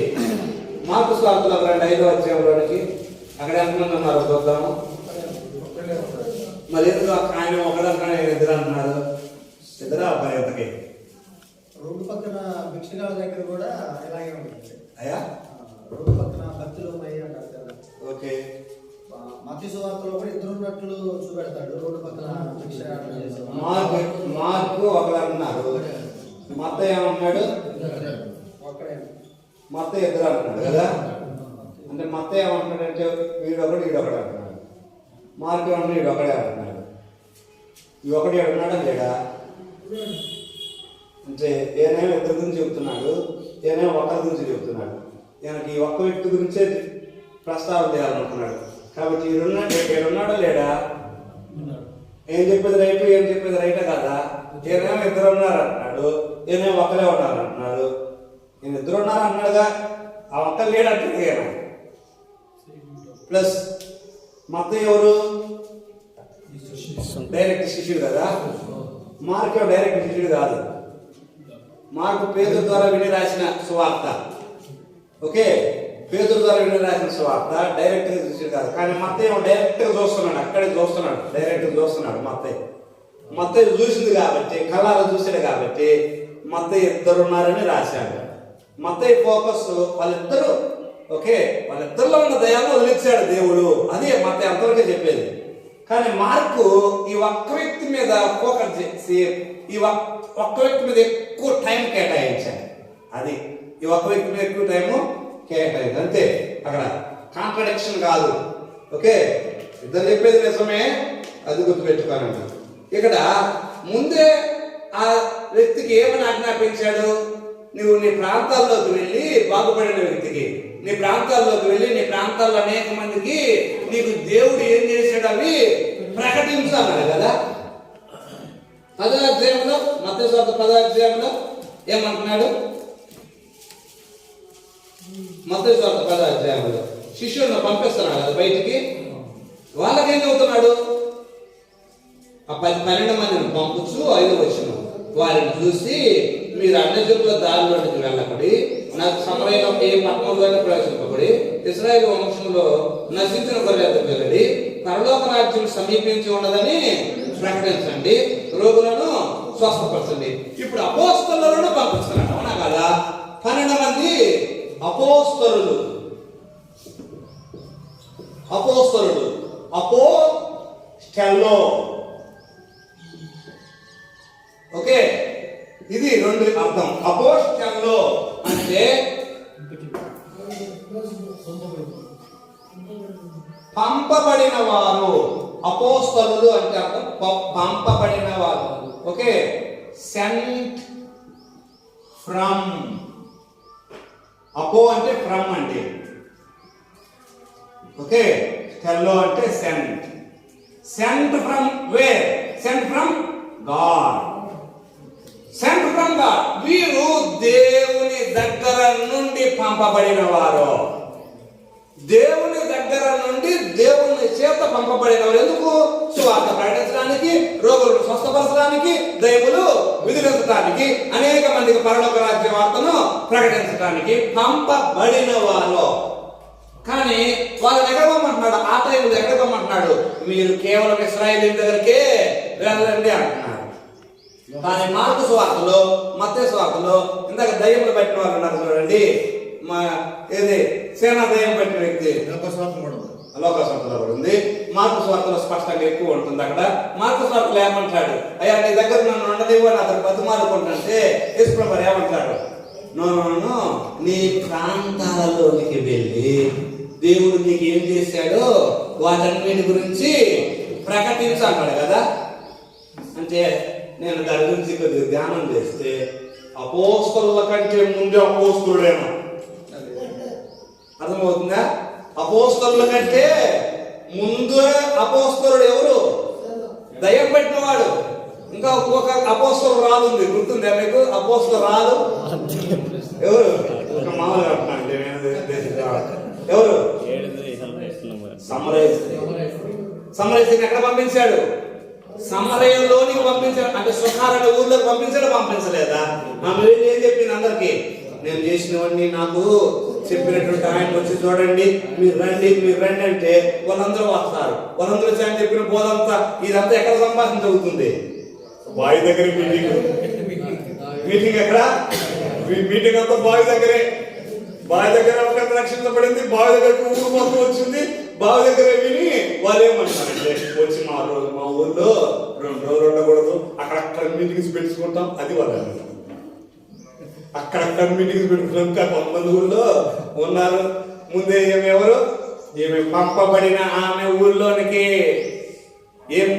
మార్కు సువార్తలో 5వ అధ్యాయంలోనికి అక్కడ ఎంతమంది ఉన్నారు చూద్దాము. మరి ఎందుకు ఆయన ఒకడంటే 2 అంటున్నారు? 2 పర్యంతకి రోడ్డు పక్కన భిక్షగాల దగ్గర కూడా ఇలాగే ఉంటుంది అయ్యా. రోడ్డు పక్కన భక్తులు ఉన్నాయి అంటారు కదా. ఓకే, మత్తయి సువార్తలో కూడా 2 ఉన్నట్లు చూపెడతాడు. రోడ్డు పక్కన భిక్షగాలు చేసేవారు. మార్కు ఒకడు అన్నారు, మత్తయి ఏమన్నాడు? ఒక్కడే. మత్తయి 2 అంటున్నాడు కదా. అంటే మత్తయి ఏమంటున్నాడంటే వీడొకడు వీడొకడు అంటున్నాడు. మార్కు ఏమన్నా వీడొకడే అంటున్నాడు. ఈ ఒకటి అంటున్నాడా లేడా? అంటే ఏనేమో 2 గురించి చెప్తున్నాడు, ఏనేమో ఒకరి గురించి చెప్తున్నాడు. ఈయనకి ఈ ఒక్క వ్యక్తి గురించే ప్రస్తావన చేయాలనుకున్నాడు. కాబట్టి ఈడున్నాడా లేడా? ఏం చెప్పేది రైట్, ఏం చెప్పేది రైటే కదా. ఏనేమో 2 ఉన్నారు అంటున్నాడు, ఏనేమో ఒకరే ఉన్నారు అంటున్నాడు. నేను 2 ఉన్నారు అన్నాడుగా, ఆ ఒక్క లేడు అంటుంది ఈయన. ప్లస్ మత్తయి ఎవరు? డైరెక్ట్ శిష్యుడు కదా. మార్కు డైరెక్ట్ శిష్యుడు కాదు. మార్కు పేతురు ద్వారా విని రాసిన సువార్త. ఓకే, పేతురు ద్వారా విని రాసిన సువార్త డైరెక్ట్ శిష్యుడు కాదు. కానీ మత్తయి డైరెక్ట్గా చూస్తున్నాడు, అక్కడే చూస్తున్నాడు, డైరెక్ట్గా చూస్తున్నాడు. మత్తయి చూసింది కాబట్టి, కళ్ళారా చూసాడు కాబట్టి మత్తయి 2 ఉన్నారని రాశాడు. మత్తయి ఫోకస్ వాళ్ళిద్దరూ. ఓకే, వాళ్ళిద్దరిలో ఉన్న దయాలను వదిలించాడు దేవుడు. అదే మత్తయి అంతవరకే చెప్పేది. కానీ మార్కు ఈ ఒక్క వ్యక్తి మీద ఫోకస్ చేసి ఈ ఒక్క వ్యక్తి మీద ఎక్కువ టైం కేటాయించాడు. అది ఈ ఒక్క వ్యక్తి మీద ఎక్కువ టైము కేటాయింది అంతే. అక్కడ కాంట్రడిక్షన్ కాదు. ఓకే, 2 చెప్పేది నిజమే, అది గుర్తుపెట్టుకోనండి. ఇక్కడ ముందే ఆ వ్యక్తికి ఏమని ఆజ్ఞాపించాడు? నువ్వు నీ ప్రాంతాల్లోకి వెళ్ళి, బాగుపడిన వ్యక్తికి నీ ప్రాంతాల్లోకి వెళ్ళి నీ ప్రాంతాల్లో అనేక మందికి నీకు దేవుడు ఏం చేశాడు అవి ప్రకటించాలి కదా. 10వ అధ్యాయంలో, మత్తయి సువార్త 10వ అధ్యాయంలో ఏమంటున్నాడు? మత్తయి సువార్త 10వ అధ్యాయంలో శిష్యులను పంపిస్తున్నాడు కదా బయటికి. వాళ్ళకేం చెబుతున్నాడు? ఆ 12 మందిని పంపుచు 5వ వచనం, వారిని చూసి మీరు అన్యజనుల దారిలోనికి వెళ్ళబడి నాకు సమరయంలో ఏ పట్టణంలోనే ప్రవేశింపబడి ఇశ్రాయేలు వంశంలో నశించిన గొర్రెలకు వెళ్ళడి పరలోక రాజ్యం సమీపించి ఉన్నదని ప్రకటించండి, రోగులను స్వస్థపరచండి. ఇప్పుడు అపోస్తలులను పంపిస్తున్నాడు, అవునా కదా? 12 మంది అపోస్తలులు. అపోస్టెల్లో. ఓకే, ఇది 2 అర్థం. అపోస్టెల్లో అంటే పంపబడిన వారు. అపోస్తలులు అంటే అర్థం పంపబడిన వారు. Okay, sent from. అపో అంటే ఫ్రమ్ అంటే. ఓకే, స్టెల్లో అంటే sent. Sent from where? Sent from God. Sent from God. వీరు దేవుని దగ్గర నుండి పంపబడిన వారు. దేవుని దగ్గర నుండి దేవుని చేత పంపబడిన వారు. ఎందుకు? సువార్త ప్రకటించడానికి, రోగులను స్వస్థపరచడానికి, దయ్యములు విదిలించడానికి, అనేక మందికి పరలోక రాజ్య వార్తను ప్రకటించడానికి పంపబడిన వారు. కానీ వాళ్ళని ఎక్కడ పంపమంటున్నాడు? ఆ టైంలో ఎక్కడ పంపమంటున్నాడు? మీరు కేవలం ఇశ్రాయేలీయుల దగ్గరికే వెళ్ళండి అంటున్నాడు. కానీ మార్కు సువార్తలో, మత్తయి సువార్తలో ఇందాక దయ్యములు పెట్టిన వాళ్ళు ఉన్నారు చూడండి, ఏది సేనా దయ్యం పట్టిన వ్యక్తి లోకస్వార్థం కూడా ఉంది. లోక స్వార్థలో కూడా ఉంది. మార్కు స్వార్థలో స్పష్టంగా ఎక్కువ ఉంటుంది. అక్కడ మార్కు స్వార్థలో ఏమంటాడు, అయ్యా నీ దగ్గర నన్ను ఉండదేవో అని అతను బతుమాలుకుంటుంటే యేసుప్రభువు ఏమంటాడు, నన్ను నీ ప్రాంతాలలోనికి వెళ్ళి దేవుడు నీకు ఏం చేశాడో వాటన్నిటి గురించి ప్రకటించు అన్నాడు కదా. అంటే నేను దాని గురించి కొద్దిగా ధ్యానం చేస్తే అపోస్తలుల కంటే ముందే అపోస్తలుడేనా? అర్థమవుతుందా? అపోస్తలుల కంటే ముందు అపోస్తలుడు ఎవరు? దయ్యం పట్టిన వాడు. ఇంకా ఒక అపోస్తలు రాదు ఉంది, గుర్తుందా మీకు? అపోస్తలు రాదు ఎవరు? ఒక మామూలుగా ఎవరు? సమరయస్ని ఎక్కడ పంపించాడు? సమరయంలోనికి పంపించాడు. అంటే సుఖారణ ఊర్లోకి పంపించాడు, పంపించలేదా? ఏం చెప్పింది అందరికి, నేను చేసినవన్నీ నాకు చెప్పినటువంటి ఆయన వచ్చి చూడండి, మీరు రండి అంటే వాళ్ళందరూ వస్తారు. వాళ్ళందరూ వచ్చి ఆయన చెప్పిన బోధంతా ఇదంతా ఎక్కడ సంభాషణ జరుగుతుంది? బావి దగ్గర మీటింగ్ ఎక్కడ? మీటింగ్ అంతా బావి దగ్గరే. బావి దగ్గర ఒక రక్షించబడింది, బావి దగ్గరకు ఊరు మొత్తం వచ్చింది. బావి దగ్గర విని వాళ్ళు ఏమంటారంటే, వచ్చి మా ఊళ్ళో 2 రోజులు ఉండకూడదు, అక్కడక్కడ మీటింగ్స్ పెట్టుకుంటాం. అది వాళ్ళు అక్కడక్కడ మీటింగ్స్ పెట్టుకుంటాం. ఇంకా కొంతమంది ఊళ్ళో ఉన్నారు. ముందే ఎవరు ఏమి పంపబడిన ఆమె ఊళ్ళోనికి ఏం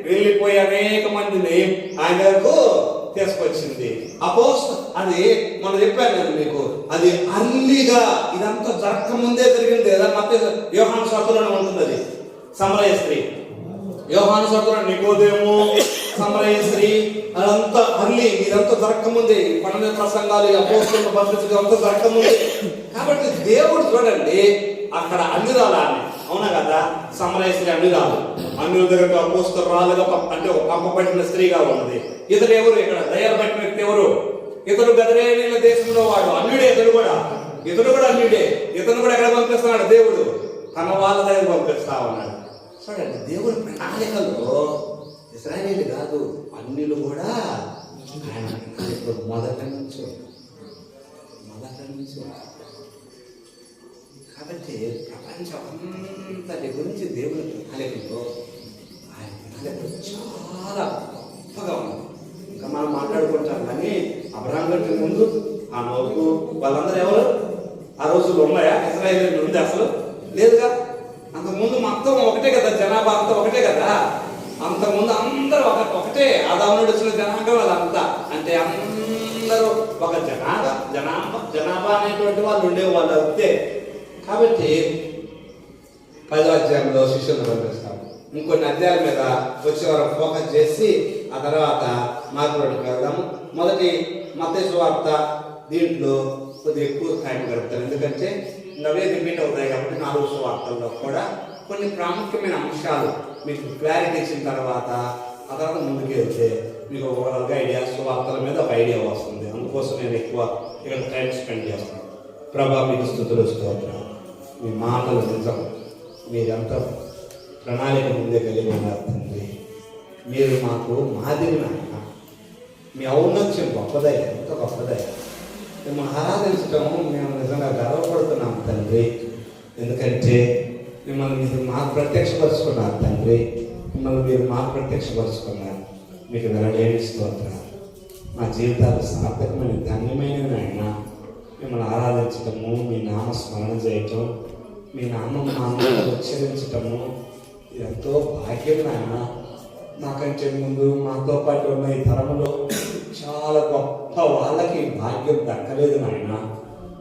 వెళ్ళిపోయి అనేక మందిని ఆయన దగ్గరకు తీసుకొచ్చింది. అది మనం చెప్పాను నేను మీకు, అది అర్లీగా ఇదంతా జరగక ముందే జరిగింది కదా. మత్తయి యోహాను సువార్తలోనే ఉంటుంది. అది సమరయ స్త్రీ, యోహాను సువార్తలో నికోదేము, సమరయ స్త్రీ, అదంతా అర్లీ, ఇదంతా జరగక ముందే. 12 ప్రసంగాలు, అపోస్తలులను పంపించడం అంతా జరగక ముందే. కాబట్టి దేవుడు చూడండి అక్కడ అన్యురాలని, అవునా కదా? సమరయ స్త్రీ అన్యురాలు, అన్యుల దగ్గర అపోస్తలురాలుగా అంటే పంపబడిన స్త్రీగా ఉన్నది. ఇతడు ఎవరు? ఇక్కడ దయ్యాలు పట్టిన వ్యక్తి ఎవరు? ఇతడు గదరేనీల దేశంలో వాడు, అన్యుడే. ఇతడు కూడా అన్యుడే. ఇతను కూడా ఎక్కడ పంపిస్తున్నాడు? దేవుడు తన వాళ్ళ దగ్గర పంపిస్తా ఉన్నాడు. చూడండి, దేవుడి ప్రణాళికలో ఇశ్రాయేలు కాదు, అన్యులు కూడా ఆయన మొదట నుంచి. కాబట్టి ప్రపంచం అంతటి గురించి దేవుడి ప్రణాళికలో ఆయన ప్రణాళికలు చాలా గొప్పగా ఉంది. ఇంకా మనం మాట్లాడుకుంటాం కానీ అబ్రహాం కంటే ముందు ఆ నోకు వాళ్ళందరూ ఎవరు? ఆ రోజుల్లో ఉన్నాయా? ఇశ్రాయేలు ఉంది అసలు లేదుగా. అంతకుముందు మొత్తం ఒకటే కదా, జనాభా అంతా ఒకటే కదా. అంతకుముందు అందరూ ఒకటే. ఆదాము వచ్చిన జనాభా వాళ్ళంతా, అంటే అందరూ ఒక జనాభా అనేటువంటి వాళ్ళు ఉండేవాళ్ళు అంతే. కాబట్టి 10వ అధ్యాయంలో శిష్యులను పంపిస్తాం. ఇంకొన్ని అధ్యాయాల మీద వచ్చే వరకు ఫోకస్ చేసి ఆ తర్వాత మార్పులోకి వెళ్దాము. మొదటి మత్తయి సువార్త, దీంట్లో కొద్దిగా ఎక్కువ టైం గడుపుతారు, ఎందుకంటే అవే రిపీట్ అవుతాయి కాబట్టి 4 సువార్తల్లో కూడా కొన్ని ప్రాముఖ్యమైన అంశాలు మీకు క్లారిటీ ఇచ్చిన తర్వాత ఆ తర్వాత ముందుకు వెళ్తే మీకు ఓవరాల్గా ఐడియా, సువార్తల మీద ఒక ఐడియా వస్తుంది. అందుకోసం నేను ఎక్కువ ఇక్కడ టైం స్పెండ్ చేస్తాను. ప్రభా మీకు స్తుతులు, స్తోత్రాలు. మీ మాటలు నిజం, మీరెంత ప్రణాళిక ముందే కలిగి ఉన్నారు తండ్రి. మీరు మాకు మాదిరి నాయన. మీ ఔన్నత్యం గొప్పదయ్యా, ఎంత గొప్పదయ్యా. మిమ్మల్ని ఆరాధించడం మేము నిజంగా గర్వపడుతున్నాం తండ్రి. ఎందుకంటే మిమ్మల్ని మీరు మాకు ప్రత్యక్షపరుచుకున్నారు తండ్రి. మిమ్మల్ని మీరు మాకు ప్రత్యక్షపరుచుకున్నారు. మీకు వెలడేని స్తోత్రాలు. మా జీవితాలు సార్థకమైన ధన్యమైనవి నాయన. మిమ్మల్ని ఆరాధించటము, మీ నామస్మరణ చేయటం, మీ నామం మా ఉచ్చరించటము ఎంతో భాగ్యం నాయన. నాకంటే ముందు మాతో పాటు ఉన్న ఈ తరములో చాలా గొప్ప వాళ్ళకి భాగ్యం దక్కలేదు నాయన.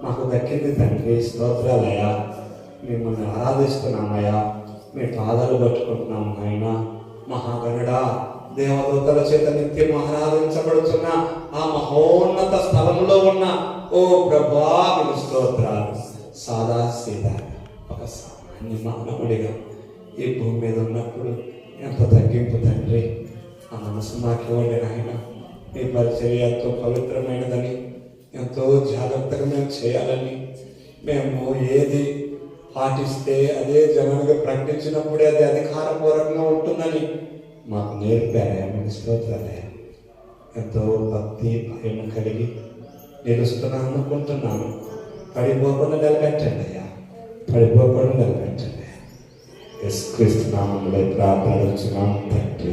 మాకు దక్కింది తండ్రి. స్తోత్రాలయ్యా. మిమ్మల్ని ఆరాధిస్తున్నామయ్యా. మీ పాదాలు పట్టుకుంటున్నాం నాయన. మహాగణుడా, దేవదూతల చేత నిత్యం ఆరాధించబడుతున్న ఆ మహోన్నత స్థలంలో ఉన్న ఓ ప్రభా మీకు స్తోత్రాలు. సాదా సీదా ఒక సామాన్య మానవుడిగా ఈ భూమి మీద ఉన్నప్పుడు ఎంత తగ్గింపు తండ్రి. ఆ మనసు మాకు ఇవ్వండి నాయన. మీ పరిచర్య ఎంతో పవిత్రమైనదని, ఎంతో జాగ్రత్తగా మేము చేయాలని, మేము ఏది పాటిస్తే అదే జనాలుగా ప్రకటించినప్పుడే అది అధికారపూర్వకంగా ఉంటుందని మాకు నేర్పారా. మీకు స్తోత్రాలయ్యా. ఎంతో భక్తి భయం కలిగి నిలుస్తున్నాను అనుకుంటున్నాను. పడిపోకుండా నిలబెట్టండి అయ్యా, పడిపోకుండా నిలబెట్టండి. యేసుక్రీస్తు నామములో ప్రార్థన తండ్రి.